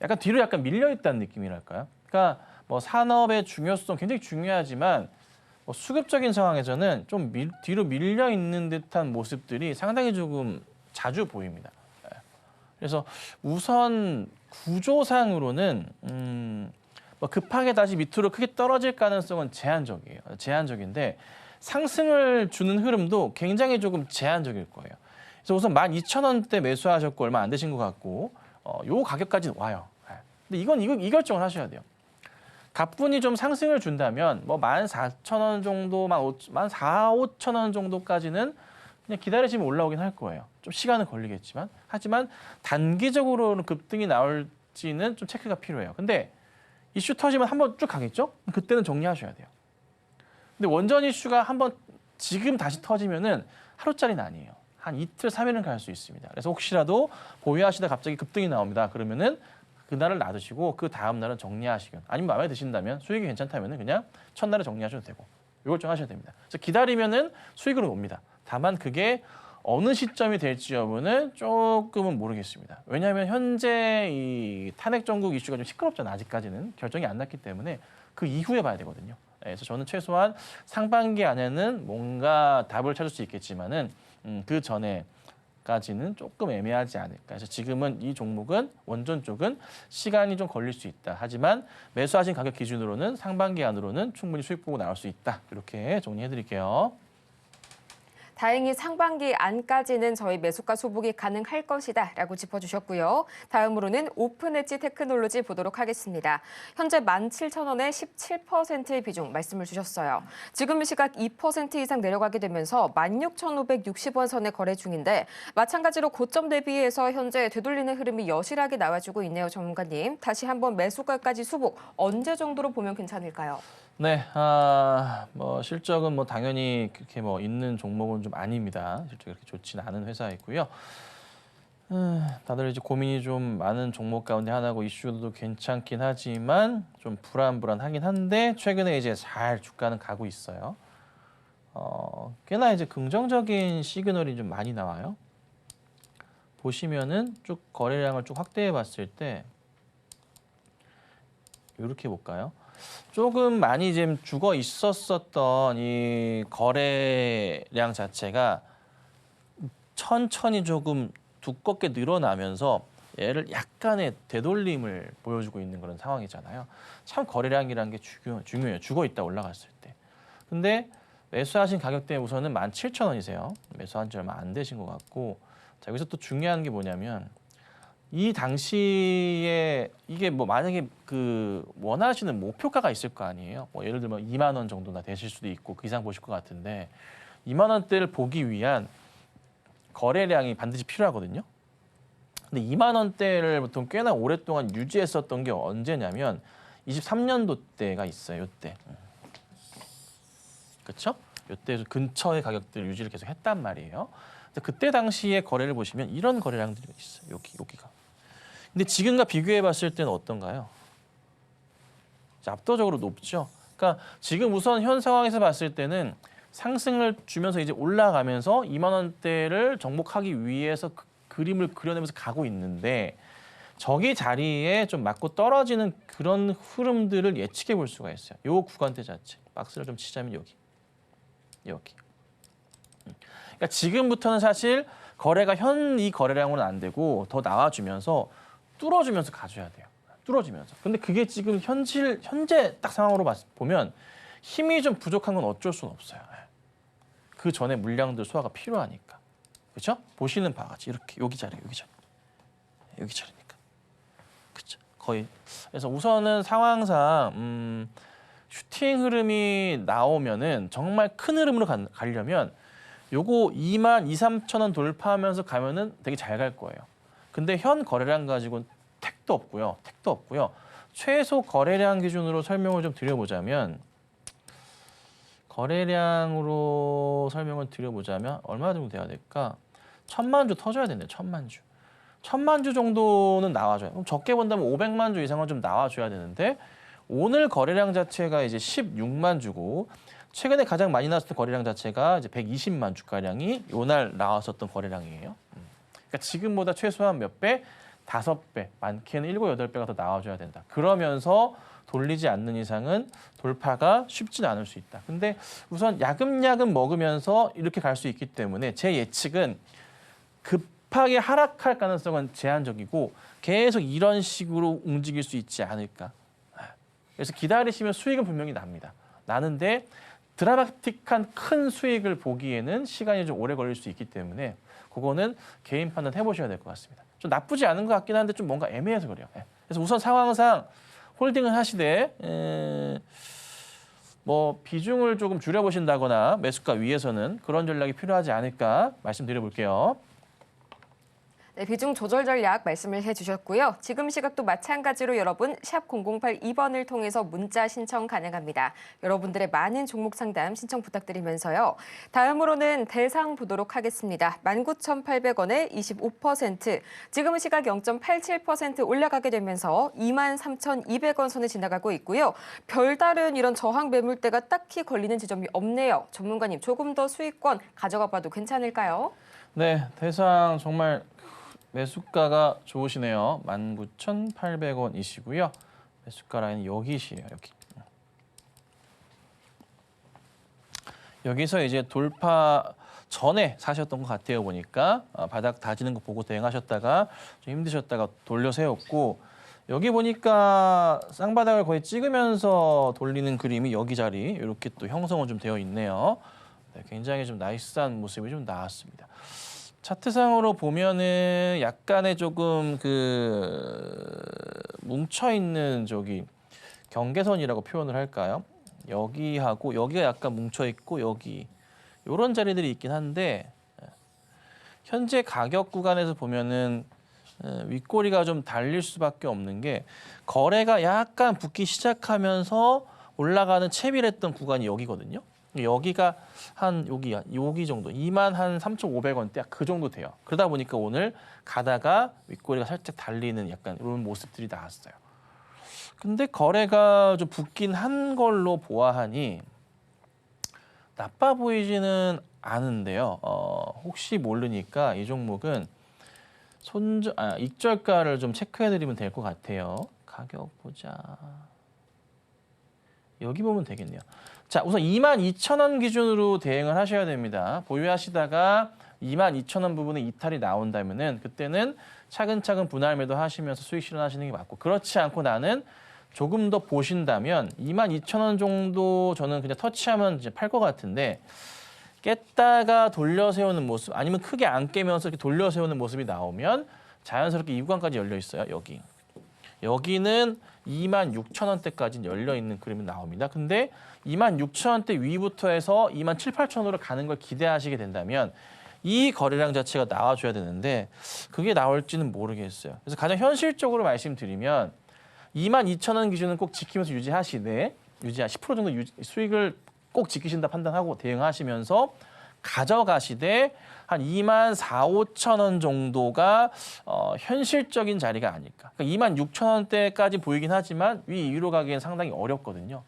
약간 뒤로 약간 밀려 있다는 느낌이랄까요? 그러니까 뭐 산업의 중요성 굉장히 중요하지만 뭐 수급적인 상황에서는 좀 뒤로 밀려 있는 듯한 모습들이 상당히 조금 자주 보입니다. 그래서 우선 구조상으로는 뭐 급하게 다시 밑으로 크게 떨어질 가능성은 제한적이에요. 제한적인데 상승을 주는 흐름도 굉장히 조금 제한적일 거예요. 그래서 우선 12,000원대 매수하셨고 얼마 안 되신 것 같고 요 가격까지는 와요. 근데 이 결정을 하셔야 돼요. 가뿐히 좀 상승을 준다면 뭐 14,000원 정도, 14,500원 정도까지는 그냥 기다리시면 올라오긴 할 거예요. 좀 시간은 걸리겠지만. 하지만 단기적으로는 급등이 나올지는 좀 체크가 필요해요. 근데 이슈 터지면 한번 쭉 가겠죠? 그때는 정리하셔야 돼요. 근데 원전 이슈가 한번 지금 다시 터지면은 하루짜리는 아니에요. 한 이틀, 3일은 갈 수 있습니다. 그래서 혹시라도 보유하시다 갑자기 급등이 나옵니다. 그러면은 그날을 놔두시고 그 다음 날은 정리하시건, 아니면 마음에 드신다면 수익이 괜찮다면은 그냥 첫날에 정리하셔도 되고 이걸 좀 하셔야 됩니다. 그래서 기다리면은 수익으로 옵니다. 다만 그게 어느 시점이 될지 여부는 조금은 모르겠습니다. 왜냐하면 현재 이 탄핵 정국 이슈가 좀 시끄럽잖아요. 아직까지는 결정이 안 났기 때문에 그 이후에 봐야 되거든요. 그래서 저는 최소한 상반기 안에는 뭔가 답을 찾을 수 있겠지만은 그 전에까지는 조금 애매하지 않을까. 그래서 지금은 이 종목은 원전 쪽은 시간이 좀 걸릴 수 있다. 하지만 매수하신 가격 기준으로는 상반기 안으로는 충분히 수익 보고 나올 수 있다. 이렇게 정리해드릴게요. 다행히 상반기 안까지는 저희 매수가 소복이 가능할 것이다 라고 짚어주셨고요. 다음으로는 오픈엣지 테크놀로지 보도록 하겠습니다. 현재 17,000원의 17%의 비중 말씀을 주셨어요. 지금 이 시각 2% 이상 내려가게 되면서 16,560원 선에 거래 중인데 마찬가지로 고점 대비해서 현재 되돌리는 흐름이 여실하게 나와주고 있네요. 전문가님. 다시 한번 매수가까지 수복 언제 정도로 보면 괜찮을까요? 네, 뭐 실적은 뭐 당연히 그렇게 뭐 있는 종목은 좀 아닙니다. 실적이 그렇게 좋지는 않은 회사이고요. 다들 이제 고민이 좀 많은 종목 가운데 하나고 이슈도 괜찮긴 하지만 좀 불안불안하긴 한데 최근에 이제 잘 주가는 가고 있어요. 꽤나 이제 긍정적인 시그널이 좀 많이 나와요. 보시면은 쭉 거래량을 쭉 확대해 봤을 때 이렇게 볼까요? 조금 많이 좀 죽어 있었던 이 거래량 자체가 천천히 조금 두껍게 늘어나면서 얘를 약간의 되돌림을 보여주고 있는 그런 상황이잖아요. 참 거래량이라는 게 중요해요. 죽어 있다 올라갔을 때. 근데 매수하신 가격대 우선은 17,000원이세요. 매수한 지 얼마 안 되신 것 같고, 자, 여기서 또 중요한 게 뭐냐면 이 당시에 이게 뭐 만약에 그 원하시는 목표가가 있을 거 아니에요. 뭐 예를 들면 2만 원 정도나 되실 수도 있고 그 이상 보실 것 같은데 2만 원대를 보기 위한 거래량이 반드시 필요하거든요. 근데 2만 원대를 보통 꽤나 오랫동안 유지했었던 게 언제냐면 23년도 때가 있어요. 요때. 그렇죠? 요때 근처의 가격들 유지를 계속 했단 말이에요. 그때 당시에 거래를 보시면 이런 거래량들이 있어요. 여기가. 근데 지금과 비교해 봤을 때는 어떤가요? 압도적으로 높죠. 그러니까 지금 우선 현 상황에서 봤을 때는 상승을 주면서 이제 올라가면서 2만 원대를 정복하기 위해서 그림을 그려내면서 가고 있는데 저기 자리에 좀 맞고 떨어지는 그런 흐름들을 예측해 볼 수가 있어요. 요 구간대 자체. 박스를 좀 치자면 여기. 그러니까 지금부터는 사실 거래가 이 거래량으로는 안 되고 더 나와주면서 뚫어주면서 가줘야 돼요. 뚫어주면서. 근데 그게 지금 현재 딱 상황으로 보면 힘이 좀 부족한 건 어쩔 수는 없어요. 그 전에 물량들 소화가 필요하니까. 그렇죠? 보시는 바와 같이 이렇게 여기 자리니까. 그렇죠? 거의. 그래서 우선은 상황상 슈팅 흐름이 나오면은 정말 큰 흐름으로 가려면 요거 2만 2,3,000원 돌파하면서 가면은 되게 잘 갈 거예요. 근데 현 거래량 가지고는 택도 없고요. 최소 거래량 기준으로 설명을 좀 드려보자면 얼마 정도 돼야 될까? 1,000만 주 터져야 되네요. 1,000만 주. 1,000만 주 정도는 나와줘요. 그럼 적게 본다면 500만 주 이상은 좀 나와줘야 되는데 오늘 거래량 자체가 이제 16만 주고 최근에 가장 많이 나왔던 거래량 자체가 이제 120만 주가량이 요날 나왔었던 거래량이에요. 그러니까 지금보다 최소한 몇 배? 5배, 많게는 7, 8배가 더 나와줘야 된다. 그러면서 돌리지 않는 이상은 돌파가 쉽지는 않을 수 있다. 근데 우선 야금야금 먹으면서 이렇게 갈 수 있기 때문에 제 예측은 급하게 하락할 가능성은 제한적이고 계속 이런 식으로 움직일 수 있지 않을까. 그래서 기다리시면 수익은 분명히 납니다. 나는데 드라마틱한 큰 수익을 보기에는 시간이 좀 오래 걸릴 수 있기 때문에 그거는 개인 판단 해보셔야 될 것 같습니다. 좀 나쁘지 않은 것 같긴 한데 좀 뭔가 애매해서 그래요. 그래서 우선 상황상 홀딩을 하시되 뭐 비중을 조금 줄여보신다거나 매수가 위에서는 그런 전략이 필요하지 않을까 말씀드려볼게요. 네, 비중 조절 전략 말씀을 해주셨고요. 지금 시각도 마찬가지로 여러분 샵 0082번을 통해서 문자 신청 가능합니다. 여러분들의 많은 종목 상담 신청 부탁드리면서요. 다음으로는 대상 보도록 하겠습니다. 19,800원에 25%, 지금 시각 0.87% 올라가게 되면서 23,200원 선에 지나가고 있고요. 별다른 이런 저항 매물대가 딱히 걸리는 지점이 없네요. 전문가님 조금 더 수익권 가져가 봐도 괜찮을까요? 네, 대상 정말 매수가가 좋으시네요. 19,800원이시고요. 매수가 라인은 여기시에요. 여기. 여기서 이제 돌파 전에 사셨던 것 같아요. 보니까 바닥 다지는 거 보고 대응하셨다가 좀 힘드셨다가 돌려 세웠고 여기 보니까 쌍바닥을 거의 찍으면서 돌리는 그림이 여기 자리 이렇게 또 형성은 좀 되어 있네요. 네, 굉장히 좀 나이스한 모습이 좀 나왔습니다. 차트상으로 보면은 약간의 조금 뭉쳐 있는 저기 경계선이라고 표현을 할까요? 여기하고 여기가 약간 뭉쳐 있고 여기 이런 자리들이 있긴 한데 현재 가격 구간에서 보면은 윗꼬리가 좀 달릴 수밖에 없는 게 거래가 약간 붙기 시작하면서 올라가는 채비했던 구간이 여기거든요. 여기가 한 여기 정도 23,500원대 그 정도 돼요. 그러다 보니까 오늘 가다가 윗꼬리가 살짝 달리는 약간 이런 모습들이 나왔어요. 근데 거래가 좀 붙긴 한 걸로 보아하니 나빠 보이지는 않은데요. 혹시 모르니까 이 종목은 익절가를 좀 체크해드리면 될 것 같아요. 가격 보자. 여기 보면 되겠네요. 자, 우선 22,000원 기준으로 대응을 하셔야 됩니다. 보유하시다가 22,000원 부분에 이탈이 나온다면은 그때는 차근차근 분할 매도 하시면서 수익 실현하시는 게 맞고 그렇지 않고 나는 조금 더 보신다면 22,000원 정도 저는 그냥 터치하면 이제 팔 것 같은데 깼다가 돌려 세우는 모습 아니면 크게 안 깨면서 이렇게 돌려 세우는 모습이 나오면 자연스럽게 이 구간까지 열려 있어요. 여기는 26,000원대까지 열려 있는 그림이 나옵니다. 근데 26,000원대 위부터 해서 27,800원으로 가는 걸 기대하시게 된다면 이 거래량 자체가 나와줘야 되는데 그게 나올지는 모르겠어요. 그래서 가장 현실적으로 말씀드리면 22,000원 기준은 꼭 지키면서 유지하시되 10% 정도 수익을 꼭 지키신다 판단하고 대응하시면서 가져가시되 한 24,000~25,000원 정도가 현실적인 자리가 아닐까. 그러니까 26,000원대까지 보이긴 하지만 위로 가기엔 상당히 어렵거든요.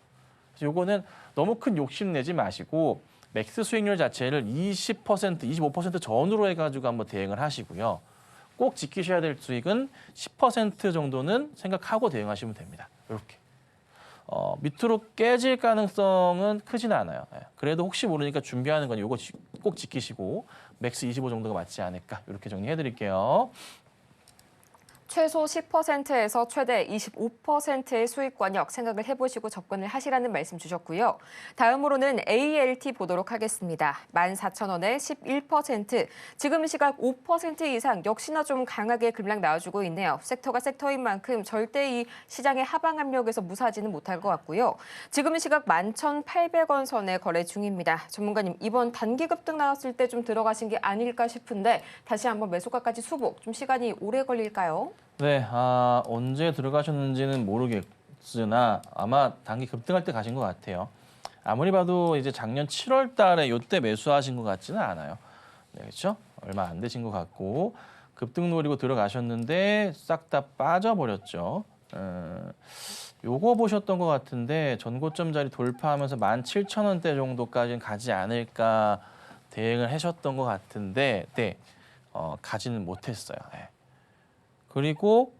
그래서 요거는 너무 큰 욕심 내지 마시고 맥스 수익률 자체를 20%, 25% 전후로 해가지고 한번 대응을 하시고요. 꼭 지키셔야 될 수익은 10% 정도는 생각하고 대응하시면 됩니다. 이렇게. 밑으로 깨질 가능성은 크지는 않아요. 그래도 혹시 모르니까 준비하는 건 이거 꼭 지키시고 맥스 25 정도가 맞지 않을까 이렇게 정리해드릴게요. 최소 10%에서 최대 25%의 수익 권역 생각을 해보시고 접근을 하시라는 말씀 주셨고요. 다음으로는 ALT 보도록 하겠습니다. 14,000원에 11%, 지금 시각 5% 이상 역시나 좀 강하게 급락 나와주고 있네요. 섹터가 섹터인 만큼 절대 이 시장의 하방 압력에서 무사하지는 못할 것 같고요. 지금 시각 11,800원 선에 거래 중입니다. 전문가님, 이번 단기 급등 나왔을 때 좀 들어가신 게 아닐까 싶은데 다시 한번 매수가까지 수복, 좀 시간이 오래 걸릴까요? 네, 언제 들어가셨는지는 모르겠으나 아마 단기 급등할 때 가신 것 같아요. 아무리 봐도 이제 작년 7월 달에 이때 매수하신 것 같지는 않아요. 네, 그렇죠? 얼마 안 되신 것 같고 급등 노리고 들어가셨는데 싹 다 빠져버렸죠. 요거 보셨던 것 같은데 전고점 자리 돌파하면서 17,000원대 정도까지는 가지 않을까 대응을 하셨던 것 같은데 네, 가지는 못했어요. 네. 그리고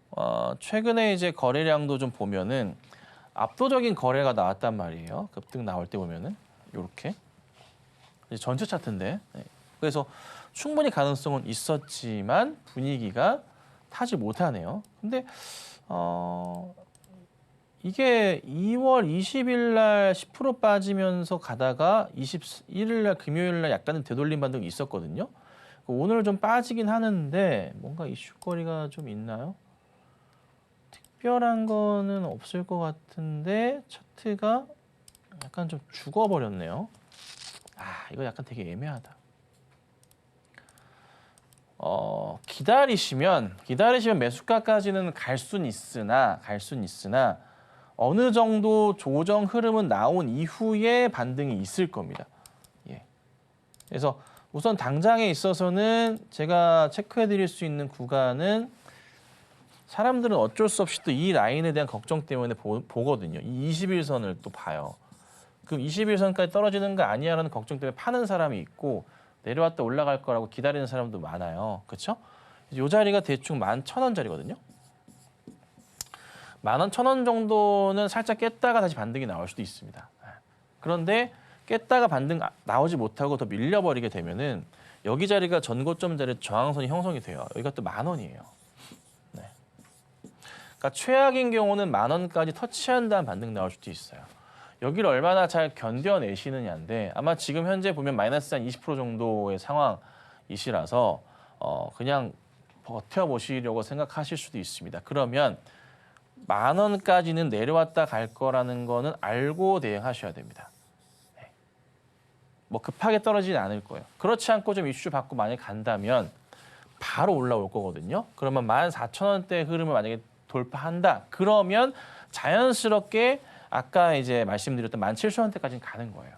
최근에 이제 거래량도 좀 보면은 압도적인 거래가 나왔단 말이에요. 급등 나올 때 보면은 이렇게 전체 차트인데 네. 그래서 충분히 가능성은 있었지만 분위기가 타지 못하네요. 근데 이게 2월 20일 날 10% 빠지면서 가다가 21일 날 금요일 날 약간은 되돌림 반등이 있었거든요. 오늘 좀 빠지긴 하는데 뭔가 이슈거리가 좀 있나요? 특별한 거는 없을 것 같은데 차트가 약간 좀 죽어버렸네요. 이거 약간 되게 애매하다. 기다리시면 매수가까지는 갈 순 있으나 어느 정도 조정 흐름은 나온 이후에 반등이 있을 겁니다. 예. 그래서 우선 당장에 있어서는 제가 체크해 드릴 수 있는 구간은 사람들은 어쩔 수 없이 또 이 라인에 대한 걱정 때문에 보거든요. 이 21선을 또 봐요. 그럼 21선까지 떨어지는 거 아니야라는 걱정 때문에 파는 사람이 있고 내려왔다 올라갈 거라고 기다리는 사람도 많아요. 그렇죠? 이 자리가 대충 11,000원 자리거든요. 11,000원 정도는 살짝 깼다가 다시 반등이 나올 수도 있습니다. 그런데 깼다가 반등 나오지 못하고 더 밀려버리게 되면은 여기 자리가 전고점 자리 저항선이 형성이 돼요. 여기가 또 10,000원이에요. 네. 그러니까 최악인 경우는 10,000원까지 터치한 다음 반등 나올 수도 있어요. 여기를 얼마나 잘 견뎌내시느냐인데 아마 지금 현재 보면 마이너스 한 20% 정도의 상황이시라서 그냥 버텨보시려고 생각하실 수도 있습니다. 그러면 10,000원까지는 내려왔다 갈 거라는 거는 알고 대응하셔야 됩니다. 네. 뭐 급하게 떨어지진 않을 거예요. 그렇지 않고 좀 이슈 받고 만약에 간다면 바로 올라올 거거든요. 그러면 14,000원대 흐름을 만약에 돌파한다. 그러면 자연스럽게 아까 이제 말씀드렸던 17,000원대까지는 가는 거예요.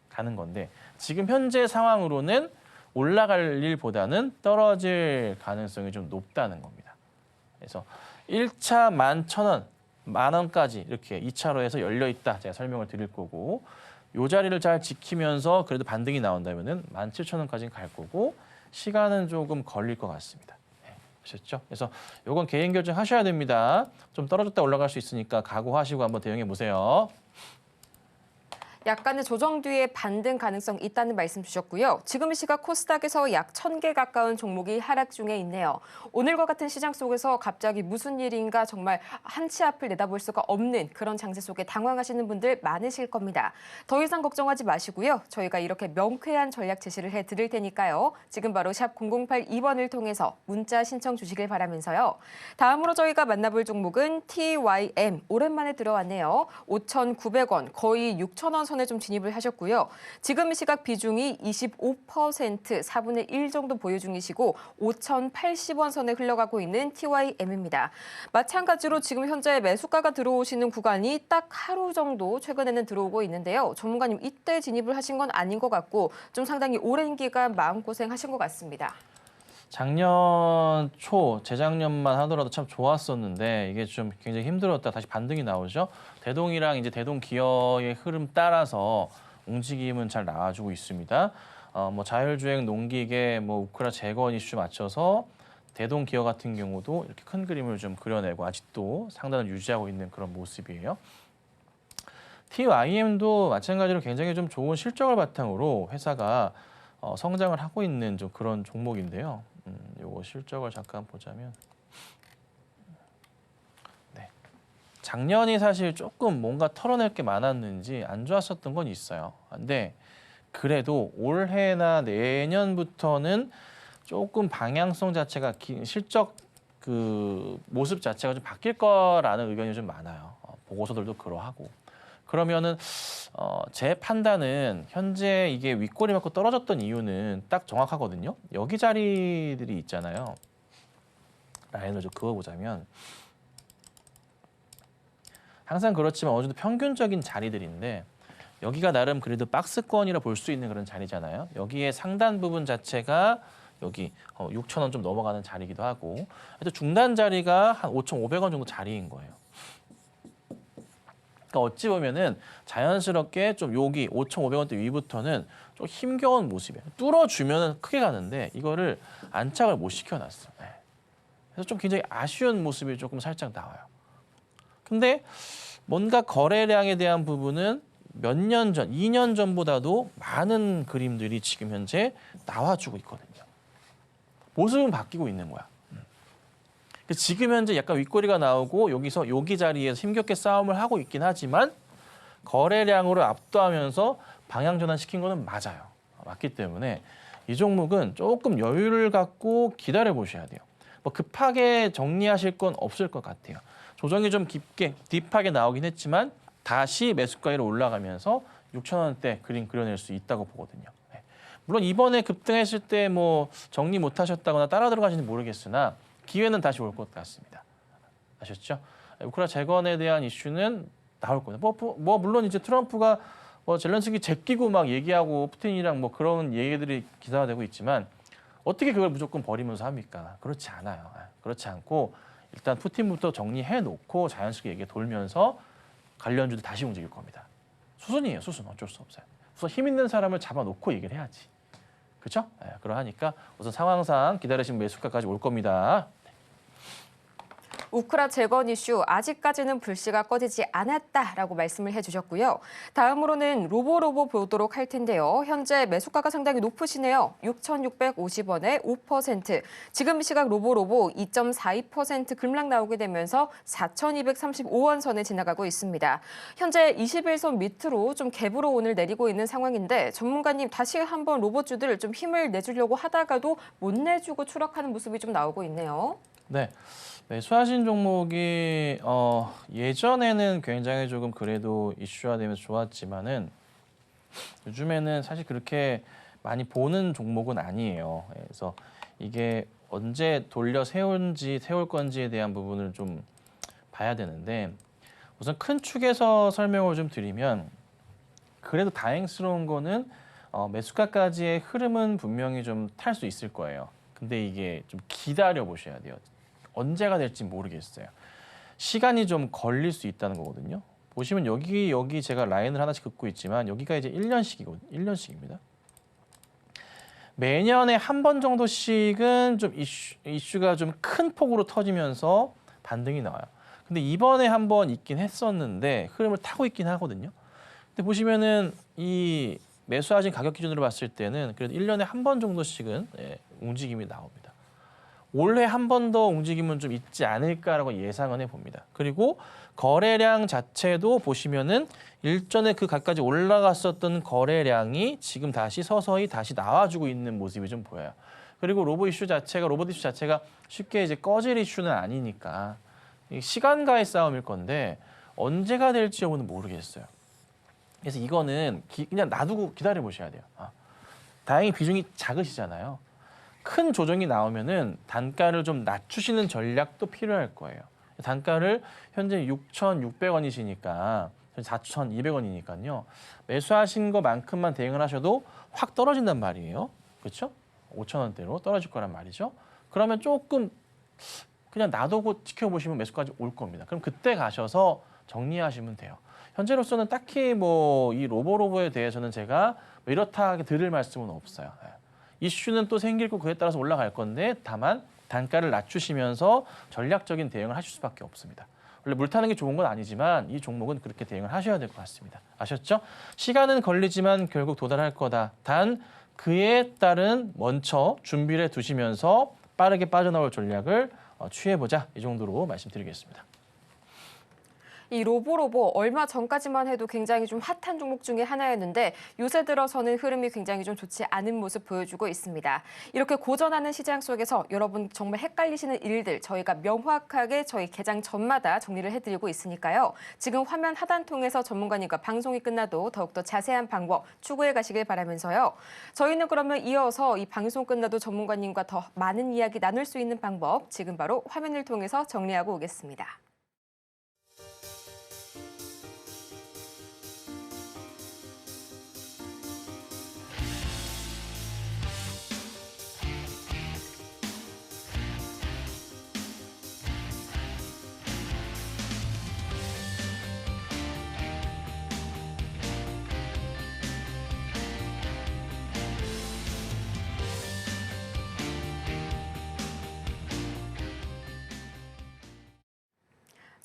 가는 건데 지금 현재 상황으로는 올라갈 일보다는 떨어질 가능성이 좀 높다는 겁니다. 그래서 1차 11,000원, 10,000원까지 이렇게 2차로 해서 열려 있다. 제가 설명을 드릴 거고 이 자리를 잘 지키면서 그래도 반등이 나온다면은 17,000원까지는 갈 거고 시간은 조금 걸릴 것 같습니다. 아셨죠? 그래서 이건 개인 결정하셔야 됩니다. 좀 떨어졌다 올라갈 수 있으니까 각오하시고 한번 대응해 보세요. 약간의 조정 뒤에 반등 가능성 있다는 말씀 주셨고요. 지금 시각 코스닥에서 약 1,000개 가까운 종목이 하락 중에 있네요. 오늘과 같은 시장 속에서 갑자기 무슨 일인가 정말 한치 앞을 내다볼 수가 없는 그런 장세 속에 당황하시는 분들 많으실 겁니다. 더 이상 걱정하지 마시고요. 저희가 이렇게 명쾌한 전략 제시를 해드릴 테니까요. 지금 바로 샵 0082번을 통해서 문자 신청 주시길 바라면서요. 다음으로 저희가 만나볼 종목은 TYM. 오랜만에 들어왔네요. 5,900원, 거의 6,000원 선에 좀 진입을 하셨고요. 지금 시각 비중이 25%, 4분의 1 정도 보유 중이시고 5,080원 선에 흘러가고 있는 TYM입니다. 마찬가지로 지금 현재 매수가가 들어오시는 구간이 딱 하루 정도 최근에는 들어오고 있는데요. 전문가님 이때 진입을 하신 건 아닌 것 같고 좀 상당히 오랜 기간 마음고생하신 것 같습니다. 작년 초, 재작년만 하더라도 참 좋았었는데 이게 좀 굉장히 힘들었다 다시 반등이 나오죠. 대동이랑 이제 대동 기어의 흐름 따라서 움직임은 잘 나와주고 있습니다. 뭐 자율주행, 농기계, 뭐 우크라 재건 이슈 맞춰서 대동 기어 같은 경우도 이렇게 큰 그림을 좀 그려내고 아직도 상단을 유지하고 있는 그런 모습이에요. TYM도 마찬가지로 굉장히 좀 좋은 실적을 바탕으로 회사가 성장을 하고 있는 좀 그런 종목인데요. 요거 실적을 잠깐 보자면 네. 작년이 사실 조금 뭔가 털어낼 게 많았는지 안 좋았었던 건 있어요. 근데 그래도 올해나 내년부터는 조금 방향성 자체가 실적 그 모습 자체가 좀 바뀔 거라는 의견이 좀 많아요. 보고서들도 그러하고. 그러면은 제 판단은 현재 이게 윗꼬리 맞고 떨어졌던 이유는 딱 정확하거든요. 여기 자리들이 있잖아요. 라인을 좀 그어보자면 항상 그렇지만 어느 정도 평균적인 자리들인데 여기가 나름 그래도 박스권이라 볼 수 있는 그런 자리잖아요. 여기에 상단 부분 자체가 여기 6,000원 좀 넘어가는 자리이기도 하고 또 중단 자리가 한 5,500원 정도 자리인 거예요. 그러니까 어찌 보면은 자연스럽게 좀 여기 5,500원대 위부터는 좀 힘겨운 모습이에요. 뚫어주면은 크게 가는데 이거를 안착을 못 시켜놨어. 네. 그래서 좀 굉장히 아쉬운 모습이 조금 살짝 나와요. 근데 뭔가 거래량에 대한 부분은 몇 년 전, 2년 전보다도 많은 그림들이 지금 현재 나와주고 있거든요. 모습은 바뀌고 있는 거야. 지금 현재 약간 윗꼬리가 나오고 여기서 여기 자리에서 힘겹게 싸움을 하고 있긴 하지만 거래량으로 압도하면서 방향 전환시킨 거는 맞아요. 맞기 때문에 이 종목은 조금 여유를 갖고 기다려 보셔야 돼요. 뭐 급하게 정리하실 건 없을 것 같아요. 조정이 좀 깊게 딥하게 나오긴 했지만 다시 매수가위로 올라가면서 6,000원대 그림 그려낼 수 있다고 보거든요. 네. 물론 이번에 급등했을 때 뭐 정리 못 하셨다거나 따라 들어가시는지 모르겠으나 기회는 다시 올 것 같습니다. 아셨죠? 우크라 재건에 대한 이슈는 나올 거예요. 뭐 물론 이제 트럼프가 뭐 젤렌스키 제끼고 막 얘기하고 푸틴이랑 뭐 그런 얘기들이 기사화되고 있지만 어떻게 그걸 무조건 버리면서 합니까? 그렇지 않아요. 그렇지 않고 일단 푸틴부터 정리해 놓고 자연스럽게 얘기 돌면서 관련주도 다시 움직일 겁니다. 수순이에요. 수순. 어쩔 수 없어요. 우선 힘 있는 사람을 잡아놓고 얘기를 해야지. 그렇죠? 네, 그러하니까 우선 상황상 기다리시면 매수가까지 올 겁니다. 우크라 재건 이슈 아직까지는 불씨가 꺼지지 않았다라고 말씀을 해주셨고요. 다음으로는 로보로보 보도록 할 텐데요. 현재 매수가가 상당히 높으시네요. 6,650원에 5%. 지금 시각 로보로보 2.42% 급락 나오게 되면서 4,235원 선에 지나가고 있습니다. 현재 21선 밑으로 좀 갭으로 오늘 내리고 있는 상황인데 전문가님 다시 한번 로봇주들 좀 힘을 내주려고 하다가도 못 내주고 추락하는 모습이 좀 나오고 있네요. 네. 매수하신 종목이 예전에는 굉장히 조금 그래도 이슈화되면서 좋았지만은 요즘에는 사실 그렇게 많이 보는 종목은 아니에요. 그래서 이게 언제 돌려 세울 건지에 대한 부분을 좀 봐야 되는데 우선 큰 축에서 설명을 좀 드리면 그래도 다행스러운 거는 매수가까지의 흐름은 분명히 좀 탈 수 있을 거예요. 근데 이게 좀 기다려 보셔야 돼요. 언제가 될지 모르겠어요. 시간이 좀 걸릴 수 있다는 거거든요. 보시면 여기 제가 라인을 하나씩 긋고 있지만 여기가 이제 1년씩이거든요. 1년씩입니다. 매년에 한 번 정도씩은 좀 이슈가 좀 큰 폭으로 터지면서 반등이 나와요. 근데 이번에 한 번 있긴 했었는데 흐름을 타고 있긴 하거든요. 근데 보시면은 이 매수하신 가격 기준으로 봤을 때는 그래도 1년에 한 번 정도씩은 움직임이 나옵니다. 올해 한 번 더 움직임은 좀 있지 않을까라고 예상은 해봅니다. 그리고 거래량 자체도 보시면은 일전에 그 각까지 올라갔었던 거래량이 지금 다시 서서히 다시 나와주고 있는 모습이 좀 보여요. 그리고 로봇 이슈 자체가 쉽게 이제 꺼질 이슈는 아니니까 시간과의 싸움일 건데 언제가 될지 여부는 모르겠어요. 그래서 이거는 그냥 놔두고 기다려 보셔야 돼요. 다행히 비중이 작으시잖아요. 큰 조정이 나오면은 단가를 좀 낮추시는 전략도 필요할 거예요. 단가를 현재 6,600원이시니까 4,200원이니까요. 매수하신 것만큼만 대응을 하셔도 확 떨어진단 말이에요. 그렇죠? 5,000원대로 떨어질 거란 말이죠. 그러면 조금 그냥 놔두고 지켜보시면 매수까지 올 겁니다. 그럼 그때 가셔서 정리하시면 돼요. 현재로서는 딱히 뭐 이 로보로보에 대해서는 제가 뭐 이렇다 하게 드릴 말씀은 없어요. 이슈는 또 생길 거 그에 따라서 올라갈 건데 다만 단가를 낮추시면서 전략적인 대응을 하실 수밖에 없습니다. 원래 물 타는 게 좋은 건 아니지만 이 종목은 그렇게 대응을 하셔야 될 것 같습니다. 아셨죠? 시간은 걸리지만 결국 도달할 거다. 단 그에 따른 먼저 준비를 해두시면서 빠르게 빠져나올 전략을 취해보자. 이 정도로 말씀드리겠습니다. 이 로보로보 얼마 전까지만 해도 굉장히 좀 핫한 종목 중에 하나였는데 요새 들어서는 흐름이 굉장히 좀 좋지 않은 모습 보여주고 있습니다. 이렇게 고전하는 시장 속에서 여러분 정말 헷갈리시는 일들 저희가 명확하게 저희 개장 전마다 정리를 해드리고 있으니까요. 지금 화면 하단 통해서 전문가님과 방송이 끝나도 더욱더 자세한 방법 추구해 가시길 바라면서요. 저희는 그러면 이어서 이 방송 끝나도 전문가님과 더 많은 이야기 나눌 수 있는 방법 지금 바로 화면을 통해서 정리하고 오겠습니다.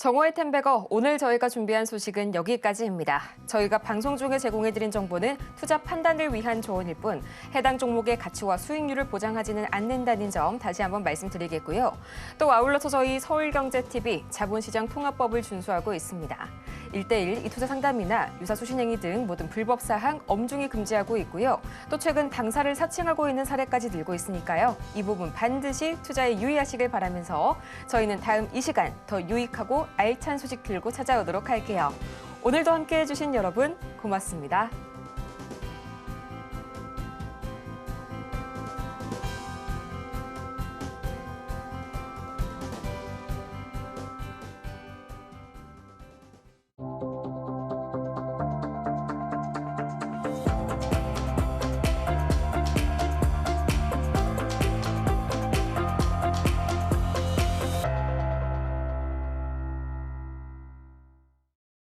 정오의 템베거, 오늘 저희가 준비한 소식은 여기까지입니다. 저희가 방송 중에 제공해드린 정보는 투자 판단을 위한 조언일 뿐 해당 종목의 가치와 수익률을 보장하지는 않는다는 점 다시 한번 말씀드리겠고요. 또 아울러서 저희 서울경제TV 자본시장 통합법을 준수하고 있습니다. 1:1 투자 상담이나 유사 수신행위 등 모든 불법 사항 엄중히 금지하고 있고요. 또 최근 당사를 사칭하고 있는 사례까지 늘고 있으니까요. 이 부분 반드시 투자에 유의하시길 바라면서 저희는 다음 이 시간 더 유익하고 알찬 소식 들고 찾아오도록 할게요. 오늘도 함께해 주신 여러분 고맙습니다.